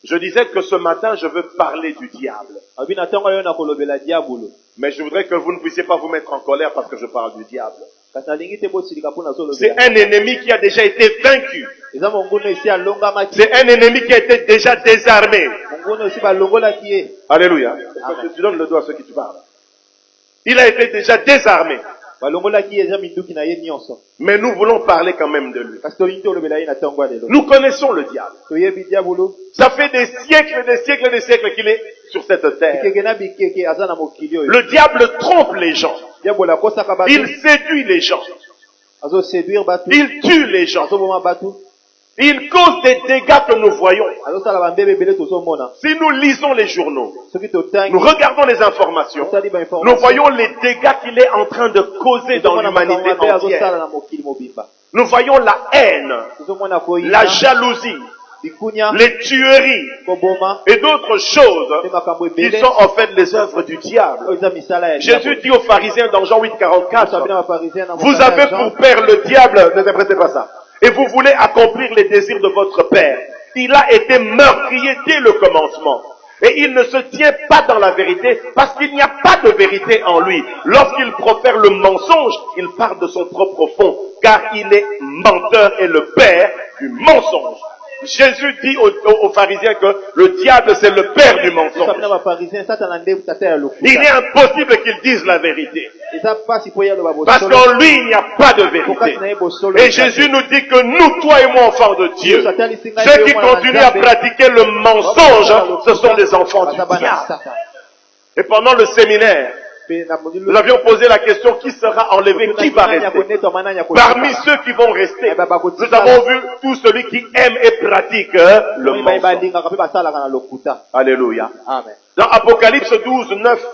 Je disais que ce matin, je veux parler du diable. Mais je voudrais que vous ne puissiez pas vous mettre en colère parce que je parle du diable. C'est un ennemi qui a déjà été vaincu. C'est un ennemi qui a été déjà désarmé. Alléluia. Tu donnes le doigt à ceux qui tu parles. Il a été déjà désarmé. Mais nous voulons parler quand même de lui. Nous connaissons le diable. Ça fait des siècles et des siècles et des siècles qu'il est sur cette terre. Le diable trompe les gens. Il séduit les gens. Il tue les gens. Il cause des dégâts que nous voyons. Si nous lisons les journaux, nous regardons les informations, nous voyons les dégâts qu'il est en train de causer dans l'humanité entière. Nous voyons la haine, la jalousie, les tueries et d'autres choses qui sont en fait les œuvres du diable. Jésus dit aux pharisiens dans Jean 8,44, vous avez pour père le diable, n'interprétez pas ça. Et vous voulez accomplir les désirs de votre père. Il a été meurtrier dès le commencement. Et il ne se tient pas dans la vérité parce qu'il n'y a pas de vérité en lui. Lorsqu'il profère le mensonge, il part de son propre fond, car il est menteur et le père du mensonge. Jésus dit aux pharisiens que le diable c'est le père du mensonge. Il est impossible qu'ils disent la vérité. Parce qu'en lui il n'y a pas de vérité. Et Jésus nous dit que nous, toi et moi, enfants de Dieu, ceux qui continuent à pratiquer le mensonge, ce sont des enfants du diable. Et pendant le séminaire, nous avions posé la question, qui sera enlevé, qui va rester? Parmi ceux qui vont rester, nous avons vu tout celui qui aime et pratique le mensonge. Alléluia. Dans Apocalypse 12, 9,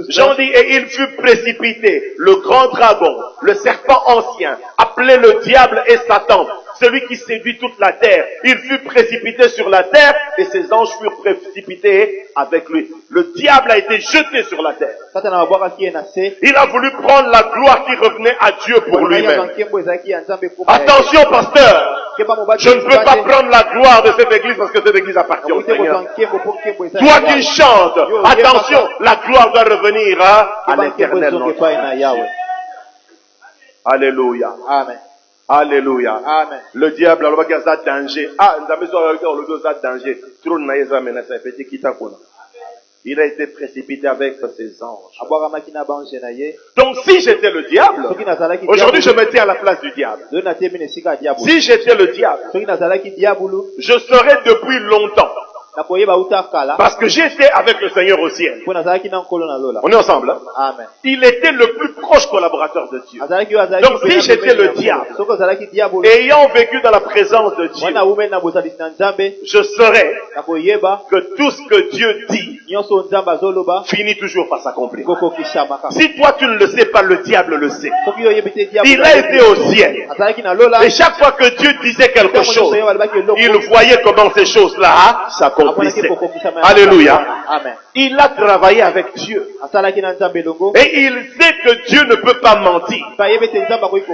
Jean dit, et il fut précipité, le grand dragon, le serpent ancien, appelé le diable et Satan, celui qui séduit toute la terre. Il fut précipité sur la terre et ses anges furent précipités avec lui. Le diable a été jeté sur la terre. Il a voulu prendre la gloire qui revenait à Dieu pour lui-même. Attention, pasteur, je ne peux pas prendre la gloire de cette église parce que cette église appartient au Seigneur. Toi qui chantes, attention, la gloire doit revenir à l'Éternel. Alléluia. Amen. Alléluia. Amen. Le diable, alors, il y a danger. Ah, nous avons danger. Trop de il a été précipité avec ses anges. Donc si j'étais le diable, aujourd'hui je m'étais à la place du diable. Si j'étais le diable, je serais depuis longtemps. Parce que j'étais avec le Seigneur au ciel. On est ensemble, hein? Amen. Il était le plus proche collaborateur de Dieu. Donc si j'étais le diable, ayant vécu dans la présence de Dieu, je saurais que tout ce que Dieu dit finit toujours par s'accomplir. Si toi tu ne le sais pas, le diable le sait. Il a été au ciel. Et chaque fois que Dieu disait quelque chose, il voyait comment ces choses-là s'accomplissent. Alléluia. Amen. Il a travaillé avec Dieu. Et il sait que Dieu ne peut pas mentir.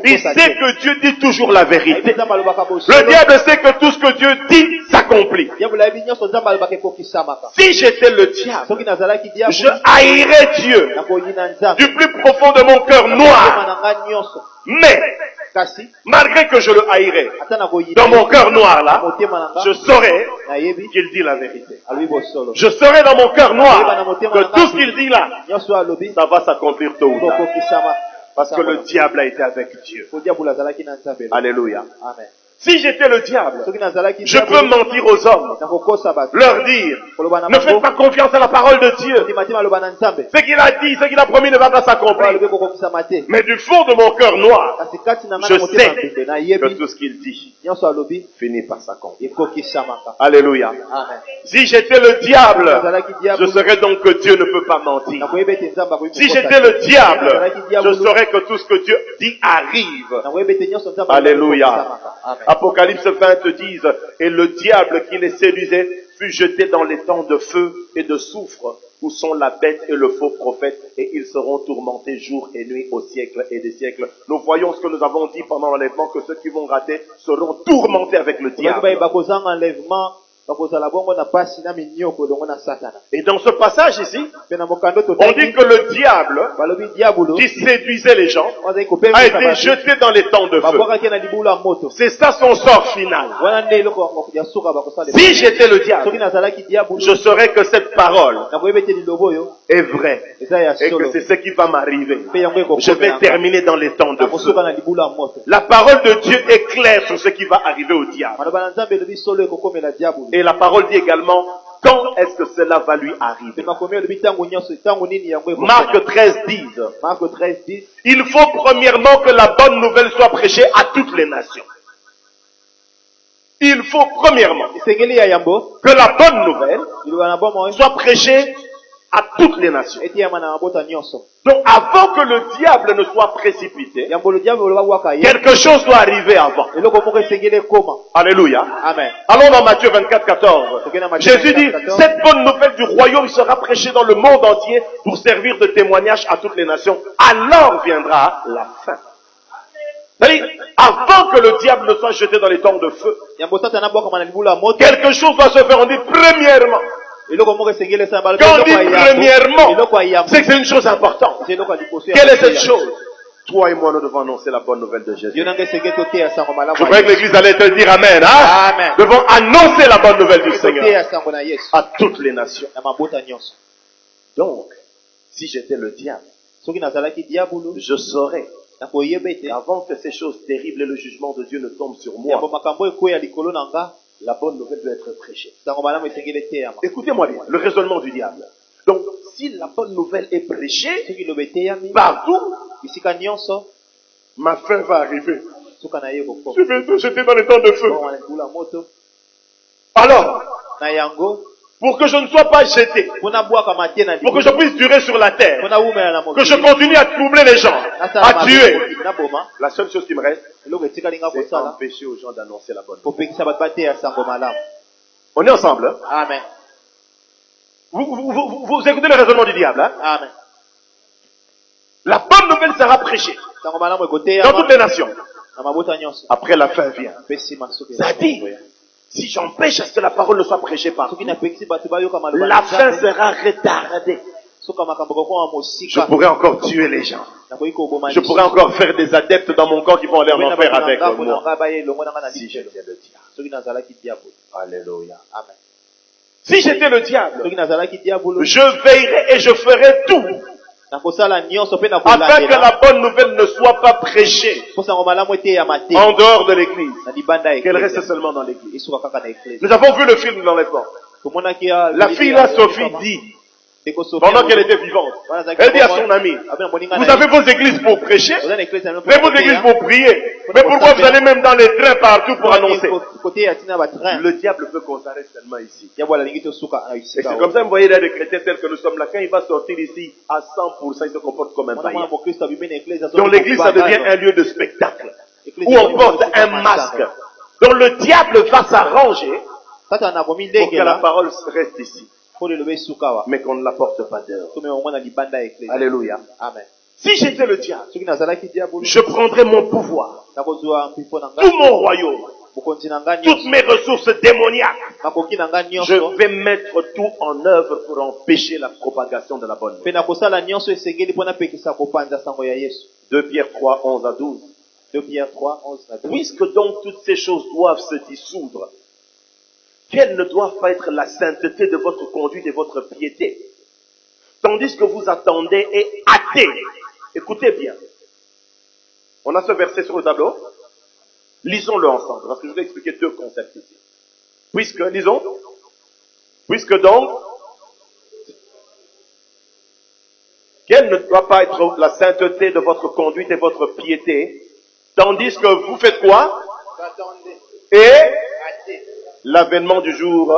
Il sait que Dieu dit toujours la vérité. Le diable sait que tout ce que Dieu dit s'accomplit. Si j'étais le diable, je haïrais Dieu du plus profond de mon cœur noir. Mais malgré que je le haïrais, dans mon cœur noir là, je saurais qu'il dit la vérité. Je saurais dans mon cœur noir que tout ce qu'il dit là, ça va s'accomplir tôt ou tard. Parce que le diable a été avec Dieu. Alléluia. Amen. Si j'étais le diable, je peux mentir aux hommes, leur dire, ne faites pas confiance à la parole de Dieu. Ce qu'il a dit, ce qu'il a promis ne va pas s'accomplir. Mais du fond de mon cœur noir, je sais que tout ce qu'il dit finit par s'accomplir. Alléluia. Si j'étais le diable, je saurais donc que Dieu ne peut pas mentir. Si j'étais le diable, je saurais que tout ce que Dieu dit arrive. Alléluia. Apocalypse 20 disent, et le diable qui les séduisait fut jeté dans les temps de feu et de soufre, où sont la bête et le faux prophète, et ils seront tourmentés jour et nuit au siècle et des siècles. Nous voyons ce que nous avons dit pendant l'enlèvement, que ceux qui vont rater seront tourmentés avec le diable. Et dans ce passage ici, on dit que le diable qui séduisait les gens a été jeté dans les temps de feu. C'est ça son sort final. Si j'étais le diable, je saurais que cette parole est vraie et que c'est ce qui va m'arriver. Je vais terminer dans les temps de feu. La parole de Dieu est claire sur ce qui va arriver au diable. Et la parole dit également quand est-ce que cela va lui arriver. Marc 13:10. Il faut premièrement que la bonne nouvelle soit prêchée à toutes les nations. Il faut premièrement que la bonne nouvelle soit prêchée à toutes les nations. Donc avant que le diable ne soit précipité, quelque chose doit arriver avant. Alléluia. Amen. Allons dans Matthieu 24:14. Jésus dit, cette bonne nouvelle du royaume sera prêchée dans le monde entier pour servir de témoignage à toutes les nations. Alors viendra la fin. C'est-à-dire, avant que le diable ne soit jeté dans les temps de feu, quelque chose doit se faire. On dit premièrement. Quand on dit premièrement, c'est que c'est une chose importante. Quelle est cette chose? Toi et moi, nous devons annoncer la bonne nouvelle de Jésus. Je croyais que l'église allait te dire amen. Hein? Amen. Nous devons annoncer la bonne nouvelle du Seigneur à toutes les nations. Donc, si j'étais le diable, je saurais avant que ces choses terribles et le jugement de Dieu ne tombent sur moi, la bonne nouvelle doit être prêchée. Écoutez-moi bien, le raisonnement du diable. Donc, si la bonne nouvelle est prêchée partout, ma fin va arriver. Je vais te jeter dans les temps de feu. Alors, pour que je ne sois pas jeté, pour que je puisse durer sur la terre, que je continue à troubler les gens, à tuer, la seule chose qui me reste, c'est empêcher aux gens d'annoncer la bonne nouvelle. On est ensemble, hein? Amen. Vous écoutez le raisonnement du diable, hein? Amen. La bonne nouvelle sera prêchée dans toutes les nations. Après la fin vient. Ça dit, si j'empêche à ce que la parole ne soit prêchée partout, la fin sera retardée. Je pourrais encore tuer les gens. Je pourrais encore faire des adeptes dans mon corps qui vont aller en enfer avec moi. Si j'étais le diable. Alléluia. Amen. Si j'étais le diable, je veillerais et je ferais tout afin que la bonne nouvelle ne soit pas prêchée en dehors de l'église, qu'elle reste seulement dans l'église. Nous avons vu le film de l'enlèvement. La fille là, Sophie, dit, pendant qu'elle était vivante, elle dit à son ami, vous avez vos églises pour prêcher, mais vos églises pour prier. Mais pourquoi vous allez même dans les trains partout pour annoncer? Le diable veut qu'on s'arrête seulement ici. Et c'est comme ça, vous voyez, là, des chrétiens tels que nous sommes là, quand il va sortir ici, à 100%, il se comporte comme un païen. Donc l'église, ça devient un lieu de spectacle, où on porte un masque. Donc le diable va s'arranger pour que la parole reste ici, mais qu'on ne la porte pas dehors. Alléluia. Amen. Si j'étais le diable, je prendrais mon pouvoir, tout mon royaume, toutes mes ressources démoniaques. Je vais mettre tout en œuvre pour empêcher la propagation de la bonne nouvelle. 2 Pierre 3, 11 à 12. Puisque donc toutes ces choses doivent se dissoudre, quelle ne doit pas être la sainteté de votre conduite et votre piété, tandis que vous attendez et hâtez. Écoutez bien. On a ce verset sur le tableau. Lisons-le ensemble, parce que je vais expliquer deux concepts ici. Lisons. Puisque donc, quelle ne doit pas être la sainteté de votre conduite et votre piété, tandis que vous faites quoi? Et l'avènement du jour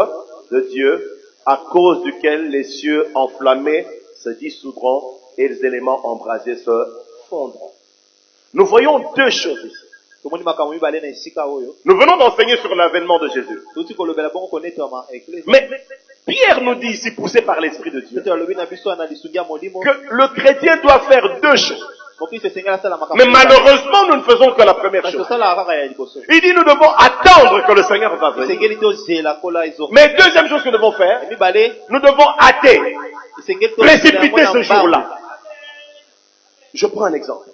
de Dieu, à cause duquel les cieux enflammés se dissoudront et les éléments embrasés se fondront. Nous voyons deux choses ici. Nous venons d'enseigner sur l'avènement de Jésus. Mais Pierre nous dit ici, poussé par l'Esprit de Dieu, que le chrétien doit faire deux choses. Mais malheureusement, nous ne faisons que la première chose. Il dit nous devons attendre que le Seigneur va venir. Mais deuxième chose que nous devons faire, nous devons hâter, précipiter ce jour-là. Je prends un exemple.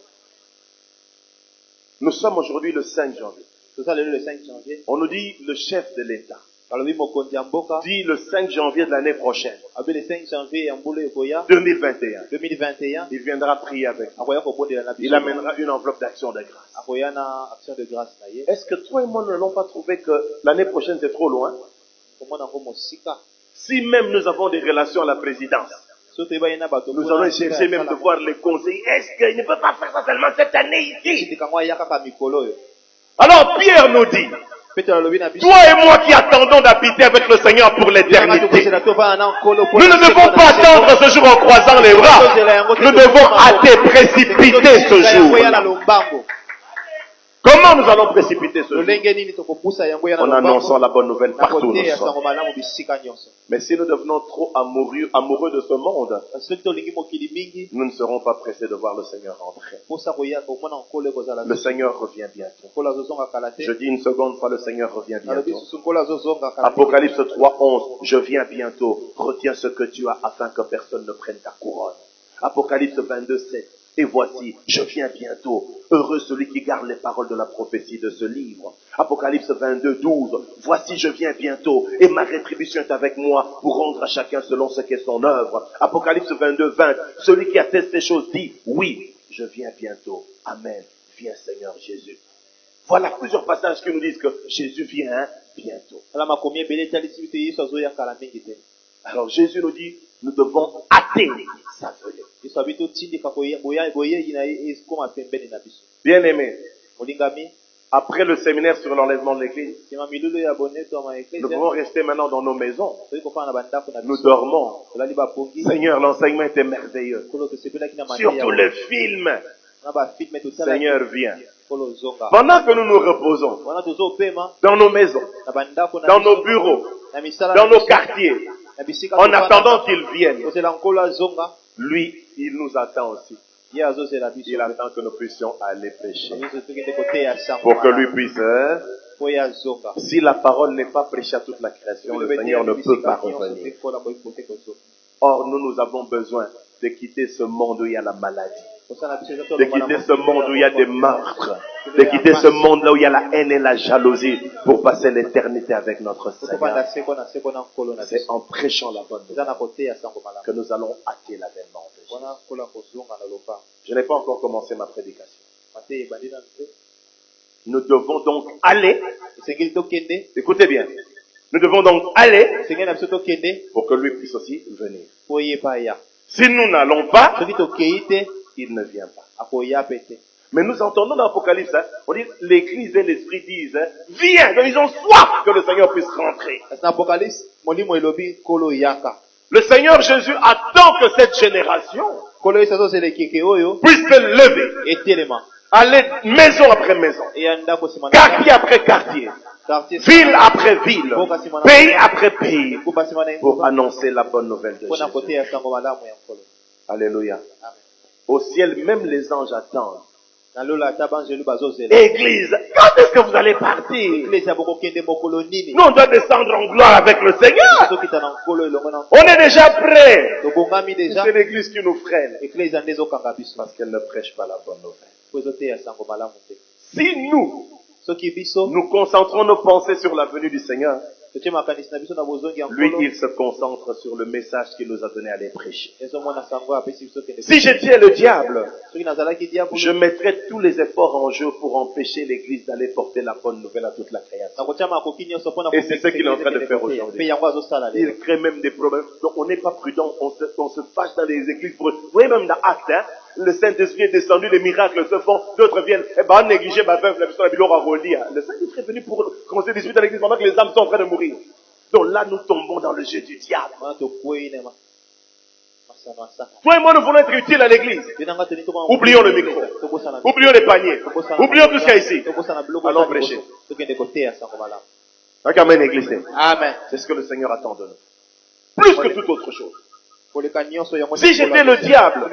Nous sommes aujourd'hui le 5 janvier. On nous dit le chef de l'État dit le 5 janvier de l'année prochaine, 2021, il viendra prier avec nous. Il amènera une enveloppe d'action de grâce. Est-ce que toi et moi nous n'allons pas trouvé que l'année prochaine c'est trop loin? Si même nous avons des relations à la présidence, nous allons chercher même de voir les conseils. Est-ce qu'il ne peut pas faire ça seulement cette année ici? Alors Pierre nous dit, toi et moi qui attendons d'habiter avec le Seigneur pour l'éternité, nous ne devons pas attendre ce jour en croisant les bras. Nous devons hâter, précipiter ce jour. Comment nous allons précipiter ce jour? En annonçant la bonne nouvelle partout où nous sommes. Mais si nous devenons trop amoureux de ce monde, nous ne serons pas pressés de voir le Seigneur rentrer. Le Seigneur revient bientôt. Je dis une seconde fois, le Seigneur revient bientôt. Apocalypse 3:11, je viens bientôt. Retiens ce que tu as afin que personne ne prenne ta couronne. Apocalypse 22:7. Et voici, je viens bientôt. Heureux celui qui garde les paroles de la prophétie de ce livre. Apocalypse 22:12. Voici, je viens bientôt. Et ma rétribution est avec moi pour rendre à chacun selon ce qu'est son œuvre. Apocalypse 22:20. Celui qui atteste ces choses dit, oui, je viens bientôt. Amen. Viens Seigneur Jésus. Voilà plusieurs passages qui nous disent que Jésus vient bientôt. Alors Jésus nous dit, nous devons hâter sa venue. Bien aimé, après le séminaire sur l'enlèvement de l'église, nous devons rester maintenant dans nos maisons. Nous dormons. Seigneur, l'enseignement était merveilleux. Surtout le film. Seigneur, viens. Pendant que nous nous reposons dans nos maisons, dans nos bureaux, dans nos quartiers, en attendant qu'il vienne, lui, il nous attend aussi. Il attend que nous puissions aller prêcher. Pour que lui puisse... Si la parole n'est pas prêchée à toute la création, le Seigneur ne peut pas revenir. Or, nous avons besoin de quitter ce monde où il y a la maladie. De quitter ce monde où il y a des meurtres. De quitter ce monde là où il y a la haine et la jalousie pour passer l'éternité avec notre Seigneur. C'est en prêchant la bonne nouvelle que nous allons hâter l'avènement de Jésus. Je n'ai pas encore commencé ma prédication. Nous devons donc aller. Écoutez bien. Nous devons donc aller pour que lui puisse aussi venir. Si nous n'allons pas, il ne vient pas. Mais nous entendons dans l'Apocalypse, on dit l'Église et l'Esprit disent, viens, donc ils ont soif que le Seigneur puisse rentrer. Le Seigneur Jésus attend que cette génération puisse se lever, aller maison après maison, quartier après quartier, ville après ville, pays après pays, pour annoncer la bonne nouvelle de Jésus. Alléluia. Au ciel, même les anges attendent. Église, quand est-ce que vous allez partir? Nous, on doit descendre en gloire avec le Seigneur. On est déjà prêts. C'est l'église qui nous freine. Parce qu'elle ne prêche pas la bonne nouvelle. Si nous concentrons nos pensées sur la venue du Seigneur, lui, il se concentre sur le message qu'il nous a donné à aller prêcher. Si j'étais le diable, je mettrais tous les efforts en jeu pour empêcher l'Église d'aller porter la bonne nouvelle à toute la création. Et c'est ce qu'il est en train de faire aujourd'hui. Il crée même des problèmes. Donc on n'est pas prudent, on se fâche dans les églises. Vous voyez même dans Actes, le Saint-Esprit est descendu, les miracles se font, d'autres viennent. Négliger ma veuve, le Saint-Esprit est venu pour commencer à discuter dans l'église pendant que les âmes sont en train de mourir. Donc là, nous tombons dans le jeu du diable. Toi et moi, nous voulons être utiles à l'église. Oublions le micro. Oublions les paniers. Oublions tout ce qu'il y a ici. Allons prêcher. Amen, église. Amen. C'est ce que le Seigneur attend de nous. Plus que toute autre chose. Si j'étais le diable,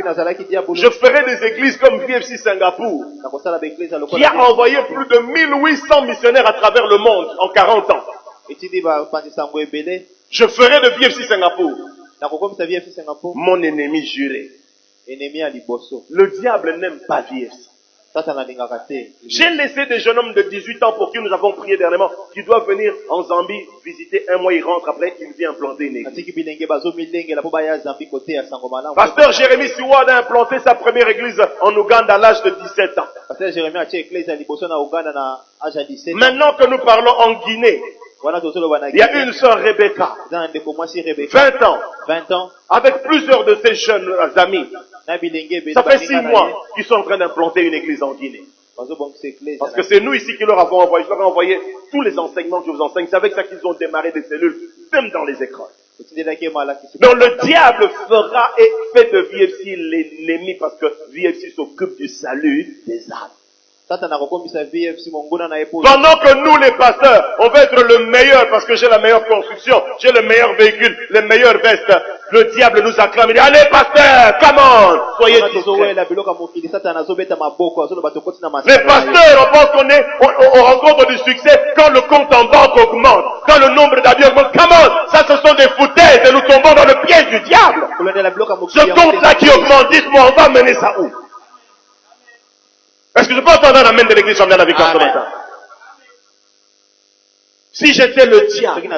je ferais des églises comme VFC Singapour, qui a envoyé plus de 1800 missionnaires à travers le monde en 40 ans. Je ferais de VFC Singapour mon ennemi juré. Le diable n'aime pas VFC. J'ai laissé des jeunes hommes de 18 ans pour qui nous avons prié dernièrement, qui doivent venir en Zambie visiter un mois, ils rentrent après, il vient implanter une église. Pasteur Jérémy Siwad a implanté sa première église en Ouganda à l'âge de 17 ans. Maintenant que nous parlons en Guinée, il y a une sœur Rebecca, 20 ans, avec plusieurs de ses jeunes amis. Ça fait 6 mois qu'ils sont en train d'implanter une église en Guinée. Parce que c'est nous ici qui leur avons envoyé. Je leur ai envoyé tous les enseignements que je vous enseigne. C'est avec ça qu'ils ont démarré des cellules, même dans les écoles. Donc le diable fera et fait de VFC l'ennemi parce que VFC s'occupe du salut des âmes. Pendant que nous les pasteurs, on veut être le meilleur parce que j'ai la meilleure construction, j'ai le meilleur véhicule, les meilleures vestes, le diable nous acclame, il dit, allez pasteur, come on, soyez discrets. Les pasteurs, on pense on rencontre du succès quand le compte en banque augmente, quand le nombre d'habits augmente, come on, ça ce sont des foutaises et nous tombons dans le piège du diable. Ce compte-là qui augmente, dites-moi, on va mener ça où? Est-ce que je peux entendre un amen de l'église familiale avec ce matin? Si j'étais le diable,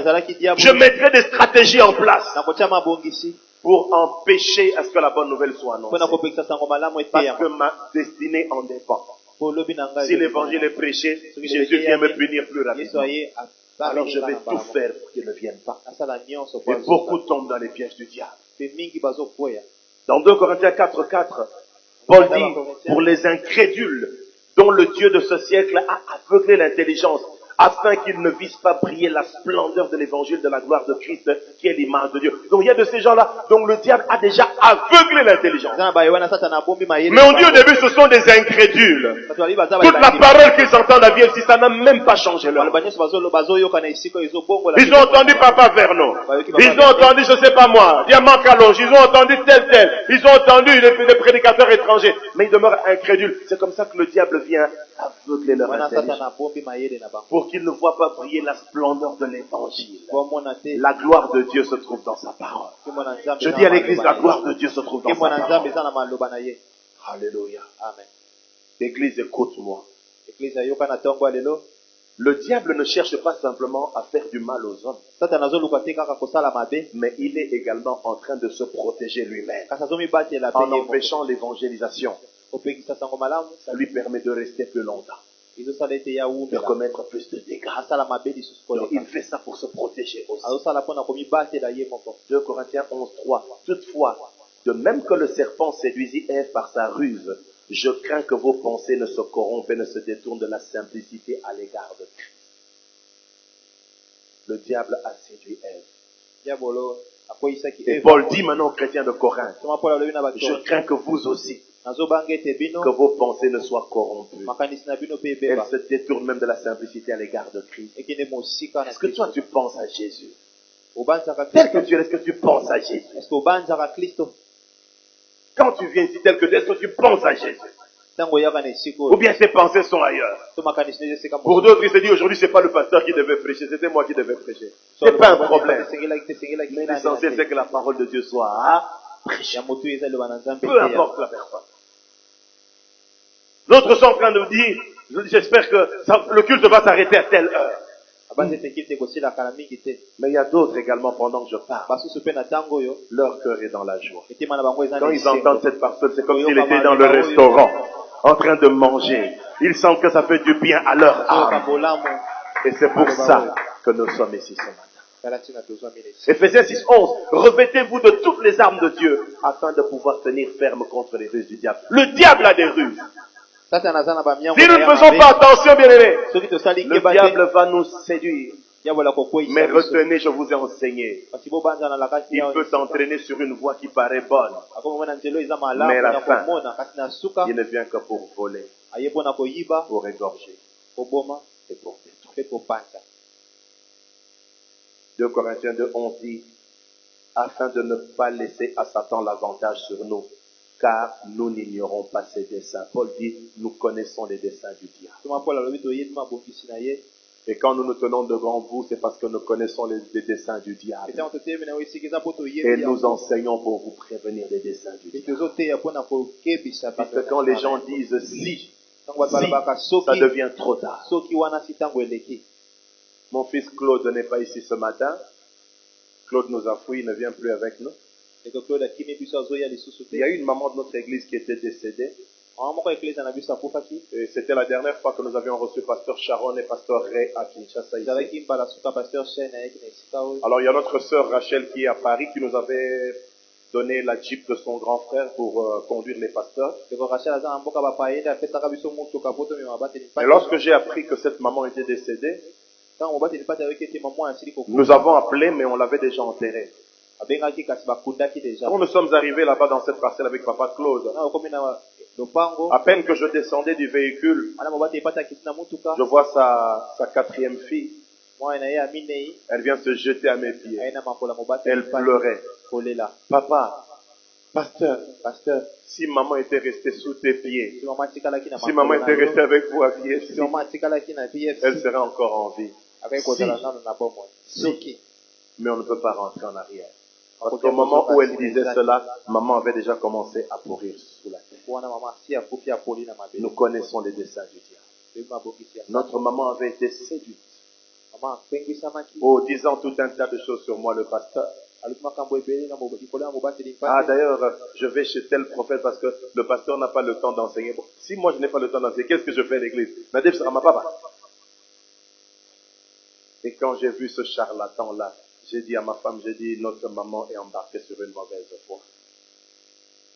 je mettrais des stratégies en place pour empêcher à ce que la bonne nouvelle soit annoncée. Parce que ma destinée en dépend. Si l'évangile est prêché, Jésus vient me punir plus rapidement. Alors je vais tout faire pour qu'il ne vienne pas. Et beaucoup tombent dans les pièges du diable. Dans 2 Corinthiens 4:4, Paul dit, pour les incrédules, dont le Dieu de ce siècle a aveuglé l'intelligence, afin qu'ils ne vissent pas briller la splendeur de l'évangile de la gloire de Christ, qui est l'image de Dieu. Donc il y a de ces gens-là, dont le diable a déjà aveuglé l'intelligence. Mais on dit au début, ce sont des incrédules. Toute la parole qu'ils entendent à VFC, ça n'a même pas changé leur vie. Ils ont entendu Papa Vernon. Ils ont entendu, je ne sais pas moi, Diamant Kalonge. Ils ont entendu tel. Ils ont entendu des prédicateurs étrangers. Mais ils demeurent incrédules. C'est comme ça que le diable vient aveugler leur intelligence. Pour qu'ils ne voient pas briller la splendeur de l'évangile. La gloire de Dieu se trouve dans sa parole. Je dis à l'église, la gloire de Dieu se trouve dans sa parole. Alléluia. Amen. L'église, écoute-moi. Le diable ne cherche pas simplement à faire du mal aux hommes, mais il est également en train de se protéger lui-même. En empêchant l'évangélisation, ça lui permet de rester plus longtemps, de commettre plus de dégâts. Donc, il fait ça pour se protéger aussi. 2 Corinthiens 11:3. Toutefois, de même que le serpent séduisit Ève par sa ruse, je crains que vos pensées ne se corrompent et ne se détournent de la simplicité à l'égard de Christ. Le diable a séduit Ève. Et Paul dit maintenant aux chrétiens de Corinthe, je crains que vous aussi, que vos pensées ne soient corrompues. Elles se détournent même de la simplicité à l'égard de Christ. Est-ce que toi tu penses à Jésus? Tel que tu es, est-ce que tu penses à Jésus? Quand tu viens ici tel que tu es, est-ce que tu penses à Jésus? Ou bien tes pensées sont ailleurs? Pour d'autres, il se dit aujourd'hui, c'est pas le pasteur qui devait prêcher, c'était moi qui devais prêcher. C'est pas un problème. Mais l'essentiel, c'est que la parole de Dieu soit prêchée. Peu importe la personne. D'autres sont en train de dire, j'espère que le culte va s'arrêter à telle heure. Mais il y a d'autres également pendant que je parle. Leur cœur est dans la joie. Quand ils entendent cette parole, c'est comme s'ils étaient dans le restaurant, en train de manger. Ils sentent que ça fait du bien à leur âme. Et c'est pour ça que nous sommes ici ce matin. Ephésiens 6:11. Revêtez-vous de toutes les armes de Dieu afin de pouvoir tenir ferme contre les ruses du diable. Le diable a des ruses. Si nous ne faisons pas attention, bien-aimés, le diable va nous séduire. Mais retenez, je vous ai enseigné. Il peut t'entraîner sur une voie qui paraît bonne. Mais à la fin, il ne vient que pour voler, pour égorger et pour détruire. 2 Corinthiens 2:11 dit, afin de ne pas laisser à Satan l'avantage sur nous, car nous n'ignorons pas ses desseins. Paul dit, nous connaissons les desseins du diable. Et quand nous nous tenons devant vous, c'est parce que nous connaissons les desseins du diable. Et nous enseignons pour vous prévenir des desseins du diable. Parce que quand les gens disent si, ça devient trop tard. Mon fils Claude n'est pas ici ce matin. Claude nous a fui, il ne vient plus avec nous. Il y a eu une maman de notre église qui était décédée. Et c'était la dernière fois que nous avions reçu pasteur Sharon et pasteur Ray à Kinshasa. Alors il y a notre sœur Rachel qui est à Paris qui nous avait donné la Jeep de son grand frère pour conduire les pasteurs. Et lorsque j'ai appris que cette maman était décédée, nous avons appelé mais on l'avait déjà enterrée. Quand nous sommes arrivés là-bas dans cette parcelle avec papa Claude, à peine que je descendais du véhicule, je vois sa quatrième fille. Elle vient se jeter à mes pieds. Elle pleurait. Papa, pasteur, si maman était restée sous tes pieds, si maman était restée avec vous à KFC, elle serait encore en vie. Si. Mais on ne peut pas rentrer en arrière. Parce qu'au moment où elle disait cela, maman avait déjà commencé à pourrir sous la terre. Nous connaissons les desseins du diable. Notre maman avait été séduite. Oh, disant tout un tas de choses sur moi, le pasteur. Ah, d'ailleurs, je vais chez tel prophète parce que le pasteur n'a pas le temps d'enseigner. Bon, si moi je n'ai pas le temps d'enseigner, qu'est-ce que je fais à l'église? Et quand j'ai vu ce charlatan-là, j'ai dit à ma femme, notre maman est embarquée sur une mauvaise voie.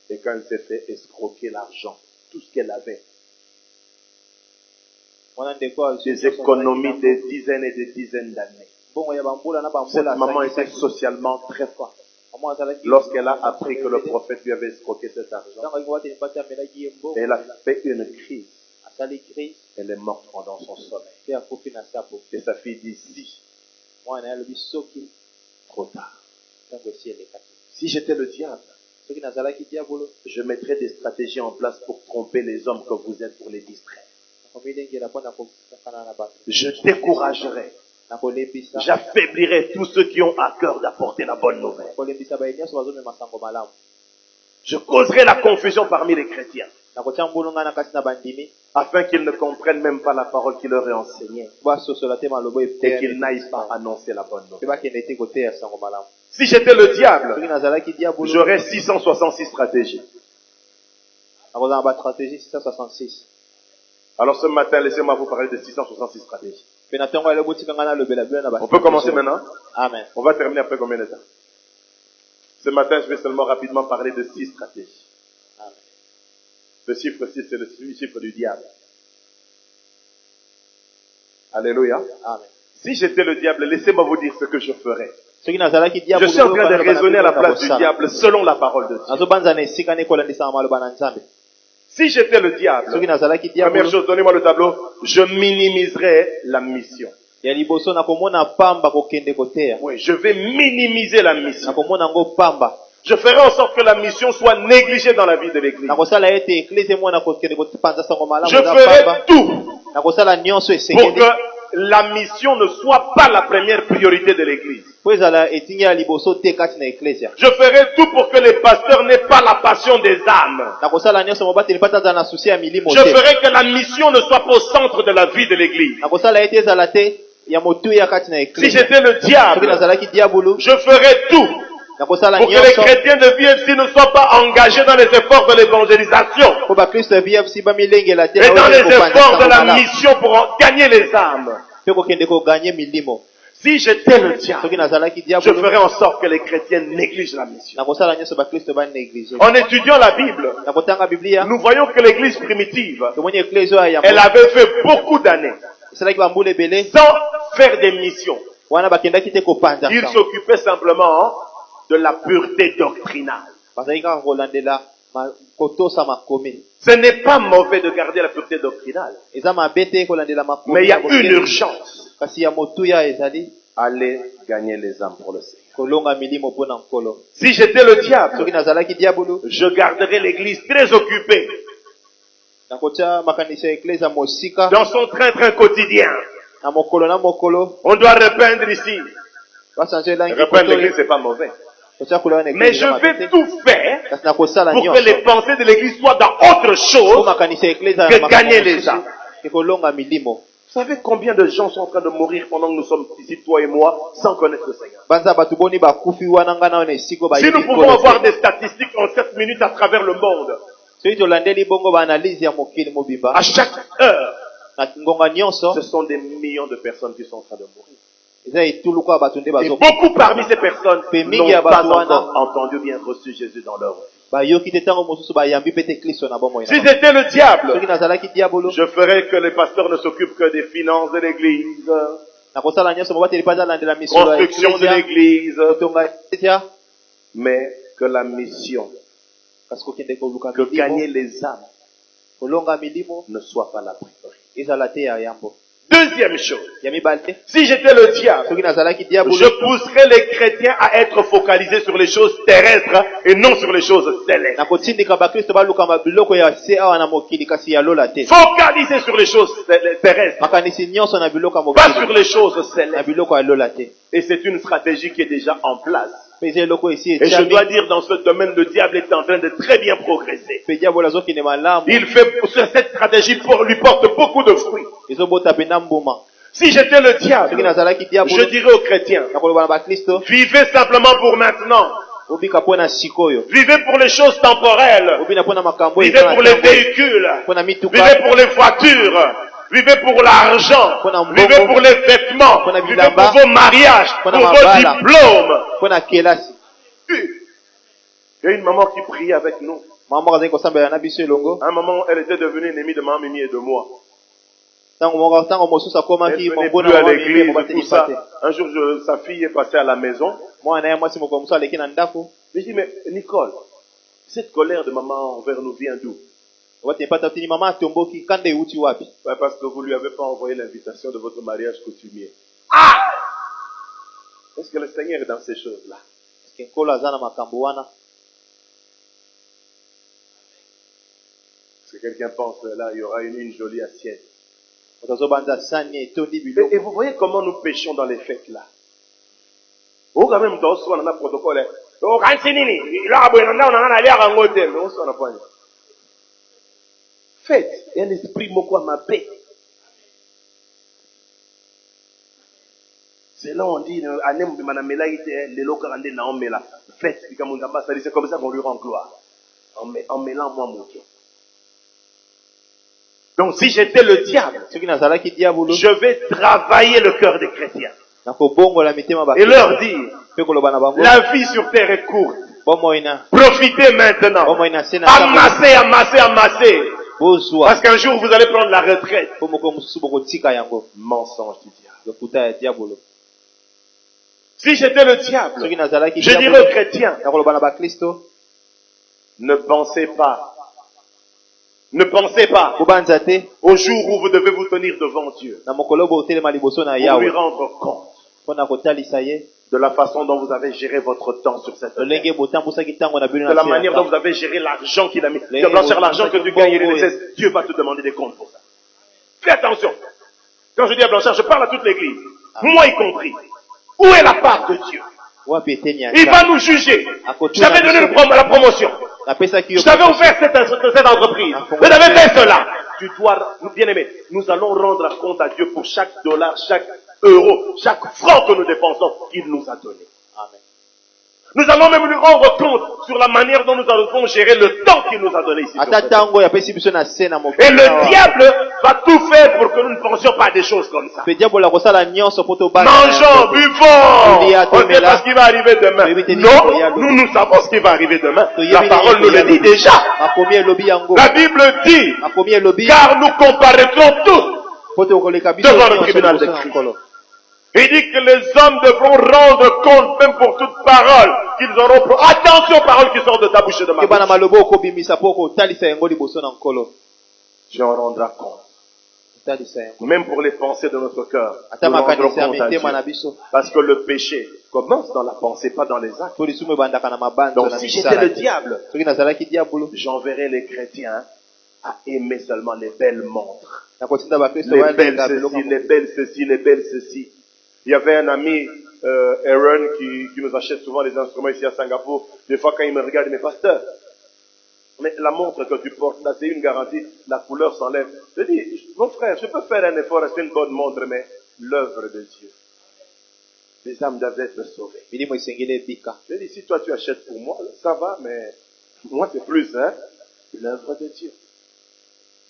Et quand elle s'est fait escroquer l'argent, tout ce qu'elle avait, des économies des dizaines et des dizaines d'années. Cette maman était socialement très forte. Lorsqu'elle a appris que le prophète lui avait escroqué cet argent, elle a fait une crise. Elle est morte pendant son sommeil. Et sa fille dit, si, trop tard. Si j'étais le diable, je mettrais des stratégies en place pour tromper les hommes que vous êtes pour les distraire. Je découragerai, j'affaiblirai tous ceux qui ont à cœur d'apporter la bonne nouvelle. Je causerai la confusion parmi les chrétiens, afin qu'ils ne comprennent même pas la parole qui leur est enseignée et qu'ils n'aillent pas annoncer la bonne nouvelle. Si j'étais le diable, j'aurais 666 stratégies. Alors ce matin, laissez-moi vous parler de 666 stratégies. On peut commencer maintenant? Amen. On va terminer après combien de temps? Ce matin, je vais seulement rapidement parler de 6 stratégies. Amen. Le chiffre 6, c'est le chiffre du diable. Alléluia. Amen. Si j'étais le diable, laissez-moi vous dire ce que je ferais. Je suis en train de raisonner à la place du diable selon la parole de Dieu. Si j'étais le diable, première chose, donnez-moi le tableau, je minimiserais la mission. Oui, je vais minimiser la mission. Je ferai en sorte que la mission soit négligée dans la vie de l'église. Je ferai tout pour que la mission ne soit pas la première priorité de l'église. Je ferai tout pour que les pasteurs n'aient pas la passion des âmes. Je ferai que la mission ne soit pas au centre de la vie de l'église. Si j'étais le diable, je ferai tout pour que les chrétiens de VFC ne soient pas engagés dans les efforts de l'évangélisation et dans les efforts de la mission pour gagner les âmes. Si j'étais le diable, je ferais en sorte que les chrétiens négligent la mission. En étudiant la Bible, nous voyons que l'église primitive, elle avait fait beaucoup d'années sans faire des missions. Ils s'occupaient simplement de la pureté doctrinale. Ce n'est pas mauvais de garder la pureté doctrinale, mais il y a une urgence. Allez gagner les âmes pour le Seigneur. Si j'étais le diable, je garderais l'église très occupée dans son train-train quotidien. On doit repeindre ici. Repeindre l'église, c'est pas mauvais. Mais je vais tout faire pour que les pensées de l'église soient dans autre chose que gagner les âmes. Vous savez combien de gens sont en train de mourir pendant que nous sommes ici, toi et moi, sans connaître le Seigneur? Si nous pouvons avoir des statistiques en 7 minutes à travers le monde, à chaque heure, ce sont des millions de personnes qui sont en train de mourir. Et beaucoup parmi ces personnes n'ont pas encore entendu bien reçu Jésus dans leur vie. Si j'étais le diable, je ferais que les pasteurs ne s'occupent que des finances de l'église, construction de l'église, mais que la mission, que gagner les âmes, ne soit pas la priorité. Deuxième chose, si j'étais le diable, je pousserais les chrétiens à être focalisés sur les choses terrestres et non sur les choses célestes. Focalisés sur les choses terrestres, pas sur les choses célestes. Et c'est une stratégie qui est déjà en place. Et je dois dire, dans ce domaine, le diable est en train de très bien progresser. Il fait, cette stratégie lui porte beaucoup de fruits. Si j'étais le diable, je dirais aux chrétiens, vivez simplement pour maintenant. Vivez pour les choses temporelles. Vivez pour les véhicules. Vivez pour les voitures. Vivez pour l'argent. Vivez pour les vêtements. Vivez pour vos mariages, pour vos diplômes. Il y a une maman qui priait avec nous. À un moment, elle était devenue ennemie de maman Mimi et de moi. Elle venait plus à l'église, tout ça. Un jour, sa fille est passée à la maison. Je dis, mais Nicole, cette colère de maman envers nous vient d'où? Ouais, parce que vous lui avez pas envoyé l'invitation de votre mariage coutumier. Ah! Est-ce que le Seigneur est dans ces choses-là? Est-ce que quelqu'un pense là, il y aura une jolie assiette? Et vous voyez comment nous péchons dans les fêtes là. Oh, quand même, dans ce qu'on a un protocole. Faites, il y a un esprit moko à ma paix. C'est là où on dit, faites, c'est comme ça qu'on lui rend gloire. En mêlant moi mon Dieu. Donc si j'étais le diable, je vais travailler le cœur des chrétiens. Et leur dire, la vie sur terre est courte. Profitez maintenant. Amassez. Parce qu'un jour vous allez prendre la retraite. Mensonge du diable. Si j'étais le diable, je dirais aux chrétiens, ne pensez pas au jour où vous devez vous tenir devant Dieu pour lui rendre compte de la façon dont vous avez géré votre temps sur cette terre, de la manière dont vous avez géré l'argent qu'il a mis. L'argent que tu gagnes, Dieu va te demander des comptes pour ça. Fais attention. Quand je dis à Blanchard, je parle à toute l'église, moi y compris. Où est la part de Dieu? Il va nous juger. J'avais donné la promotion. Je t'avais offert cette entreprise. Vous avez fait cela. Tu dois, bien aimé, nous allons rendre compte à Dieu pour chaque dollar, chaque euro, chaque franc que nous dépensons qu'il nous a donné. Amen. Nous allons même lui rendre compte sur la manière dont nous allons gérer le temps qu'il nous a donné ici. Et le diable va tout faire pour que nous ne pensions pas à des choses comme ça. Mangeons, buvons. On sait pas ce qui va arriver demain. Non, nous savons ce qui va arriver demain. La parole nous le dit déjà. La Bible dit, car nous comparaîtrons tous devant le tribunal de Christ. Il dit que les hommes devront rendre compte, même pour toute parole qu'ils auront. Attention aux paroles qui sortent de ta bouche et de ma bouche. Tu en rendras compte. Même pour les pensées de notre cœur. Nous rendrons compte à Dieu. Parce que le péché commence dans la pensée, pas dans les actes. Donc si j'étais le diable, j'enverrais les chrétiens à aimer seulement les belles montres. Les belles ceci, les belles ceci, les belles ceci. Il y avait un ami, Aaron, qui nous achète souvent les instruments ici à Singapour. Des fois quand il me regarde, il me dit, pasteur, mais la montre que tu portes là, c'est une garantie, la couleur s'enlève. Je dis, mon frère, je peux faire un effort, c'est une bonne montre, mais l'œuvre de Dieu. Les âmes doivent être sauvées. Je dis, si toi tu achètes pour moi, ça va, mais moi c'est plus, hein, l'œuvre de Dieu.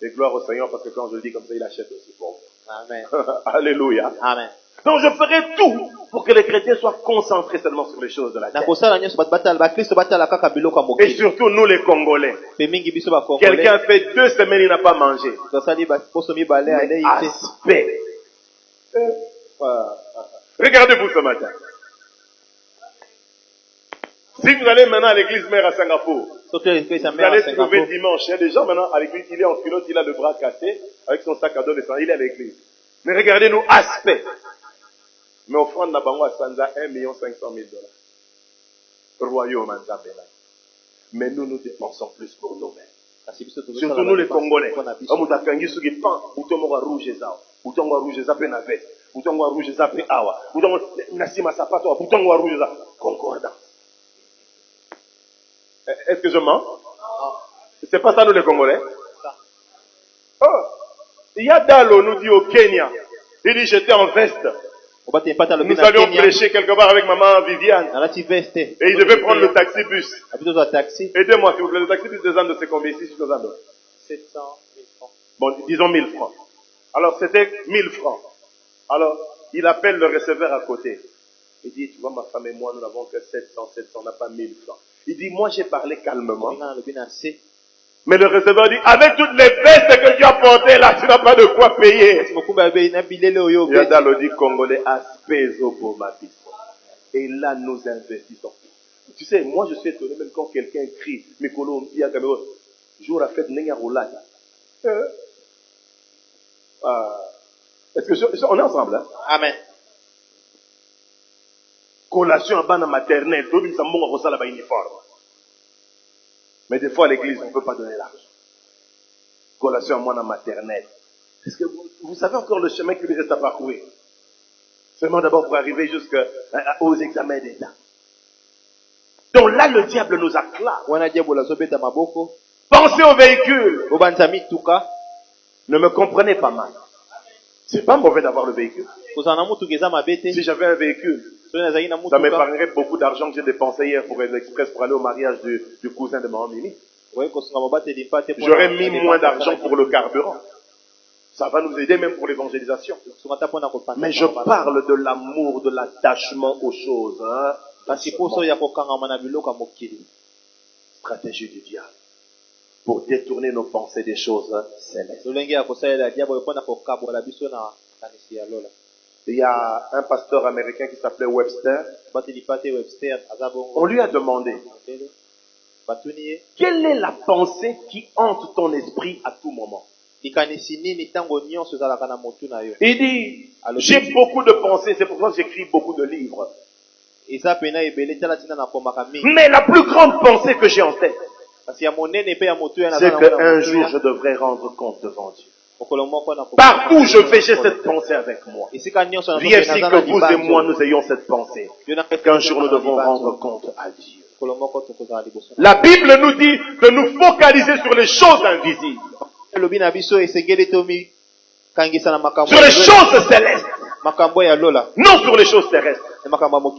Et gloire au Seigneur, parce que quand je le dis comme ça, il achète aussi pour moi. Amen. Alléluia. Amen. Donc je ferai tout pour que les chrétiens soient concentrés seulement sur les choses de la terre. Et surtout nous les Congolais. Quelqu'un fait 2 semaines, il n'a pas mangé. Mais aspect. Regardez-vous ce matin. Si vous allez maintenant à l'église mère à Singapour, vous allez trouver dimanche, il y a des gens maintenant avec lui, il est en culotte, il a le bras cassé, avec son sac à dos, il est à l'église. Mais regardez-nous, aspect. Mais offrande na bango à Sanza, 1 500 000 $. Royaume en Zabela. Mais nous dépensons plus pour nous-mêmes. Surtout nous les Congolais. On a kangi sugi pan, boutongo rouge et ça. Boutongo rouge et ça pe na veste. Boutongo rouge et ça pe awa. Boutongo nasima sapato, boutongo rouge et ça. Concordance. Est-ce que je mens? C'est pas ça nous les Congolais? Oh, il y a Dalo nous dit au Kenya. Il dit j'étais en veste. Nous allions prêcher quelque part avec maman Viviane. Et il devait prendre le taxi-bus. Aidez-moi s'il vous plaît, le taxi-bus des Andes c'est combien ici? 700 000 francs. Bon, disons 1000 francs. Alors c'était 1000 francs. Alors, il appelle le receveur à côté. Il dit, tu vois ma femme et moi, nous n'avons que 700, on n'a pas 1000 francs. Il dit, moi j'ai parlé calmement. Mais le receveur dit, avec toutes les vestes que tu as portées là, tu n'as pas de quoi payer. Yadalo dit Congolais, aspeso pour ma fille. Et là, nous investissons. Tu sais, moi je suis étonné même quand quelqu'un crie, Mikolo, il y a Cameroun, jour à fête, Nenga Roulade. Est-ce que on est ensemble, hein? Amen. Collation en bas dans maternelle, tout le monde s'en va là-bas uniforme. Mais des fois, à l'église, on ne peut pas donner l'argent. Collation à moi dans maternelle. Est-ce que vous savez encore le chemin qui lui reste à parcourir? Seulement d'abord pour arriver jusqu'aux examens d'État. Donc là, le diable nous acclame. Pensez au véhicule. Ne me comprenez pas mal. C'est pas mauvais d'avoir le véhicule. Si j'avais un véhicule, ça m'épargnerait beaucoup d'argent que j'ai dépensé hier pour l'Express pour aller au mariage du cousin de maman Mimi. J'aurais mis moins d'argent pour le carburant. Ça va nous aider même pour l'évangélisation. Mais je parle de l'amour, de l'attachement aux choses. Hein? Stratégie du diable. Pour détourner nos pensées des choses célestes. Il y a un pasteur américain qui s'appelait Webster. On lui a demandé, quelle est la pensée qui hante ton esprit à tout moment? Il dit, j'ai beaucoup de pensées, c'est pour ça que j'écris beaucoup de livres. Mais la plus grande pensée que j'ai en tête, c'est qu'un jour je devrais rendre compte devant Dieu. Partout je vais, j'ai cette pensée avec moi. Viens ici que vous et moi nous ayons cette pensée. Qu'un jour nous devons rendre compte à Dieu. La Bible nous dit de nous focaliser sur les choses invisibles. Sur les choses célestes. Non sur les choses terrestres.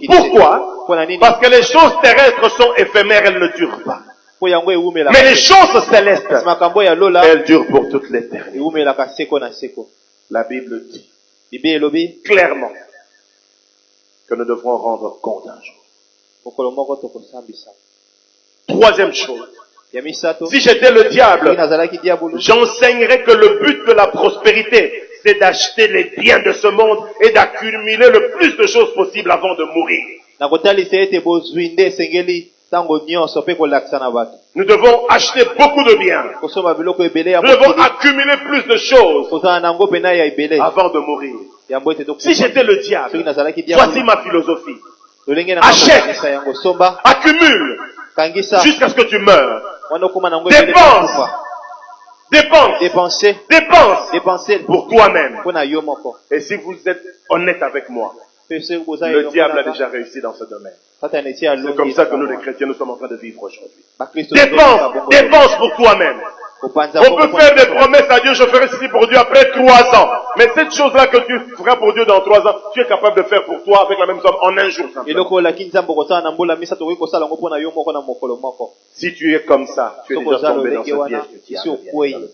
Pourquoi? Parce que les choses terrestres sont éphémères, elles ne durent pas. Mais les choses célestes, elles durent pour toute l'éternité. La Bible dit clairement que nous devrons rendre compte un jour. Troisième chose, si j'étais le diable, j'enseignerais que le but de la prospérité, c'est d'acheter les biens de ce monde et d'accumuler le plus de choses possible avant de mourir. Nous devons acheter beaucoup de biens. Nous devons accumuler plus de choses avant de mourir. Si j'étais le diable, voici ma philosophie. Achète, accumule, jusqu'à ce que tu meurs. Dépense pour toi-même. Et si vous êtes honnête avec moi, le diable a déjà réussi dans ce domaine. C'est comme ça que nous les chrétiens, nous sommes en train de vivre aujourd'hui. Dépense pour toi-même. On peut faire des promesses à Dieu, je ferai ceci pour Dieu après 3 ans. Mais cette chose-là que tu feras pour Dieu dans 3 ans, tu es capable de faire pour toi avec la même somme en un jour. Si tu es comme ça, tu es déjà tombé dans ce piège du diable.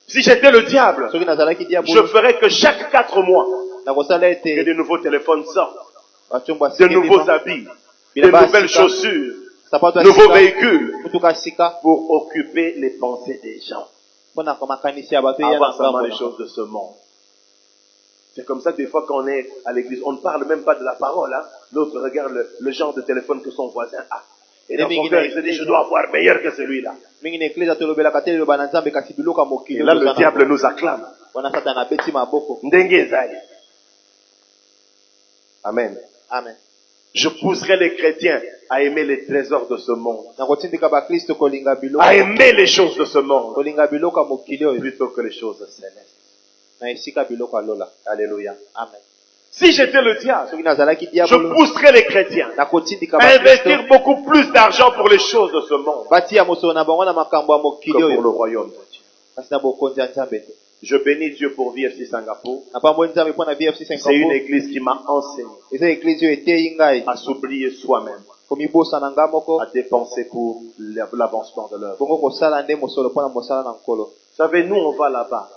Si j'étais le diable, je ferais que chaque 4 mois, que de nouveaux téléphones sortent, de nouveaux habits, de nouvelles chaussures, nouveaux véhicules, pour occuper les pensées des gens. Avoir seulement les choses de ce monde. C'est comme ça que des fois quand on est à l'église, on ne parle même pas de la parole. L'autre regarde le genre de téléphone que son voisin a. Et dans son cœur, il se dit, je dois avoir meilleur que celui-là. Et là, le diable nous acclame. Amen. Amen. Je pousserai les chrétiens à aimer les trésors de ce monde. À aimer les choses de ce monde. Plutôt que les choses célestes. Alléluia. Amen. Si j'étais le diable, je pousserais les chrétiens à investir beaucoup plus d'argent pour les choses de ce monde que pour le royaume de Dieu. Je bénis Dieu pour VFC Singapour. C'est une église qui m'a enseigné à s'oublier soi-même, à dépenser pour l'avancement de l'œuvre. Vous savez, nous on va là-bas.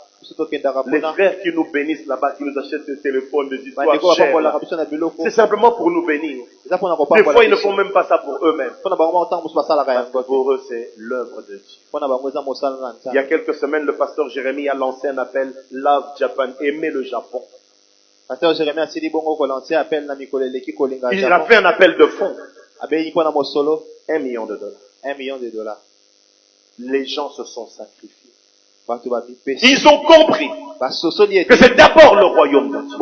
Les frères qui nous bénissent là-bas, qui nous achètent des téléphones, des histoires chères, c'est simplement pour nous bénir. Des fois, ils ne font même pas ça pour eux-mêmes. Pour eux, c'est l'œuvre de Dieu. Il y a quelques semaines, le pasteur Jérémie a lancé un appel Love Japan, aimer le Japon. Il a fait un appel de fonds. $1 million. Les gens se sont sacrifiés. Ils ont compris que c'est d'abord le royaume de Dieu.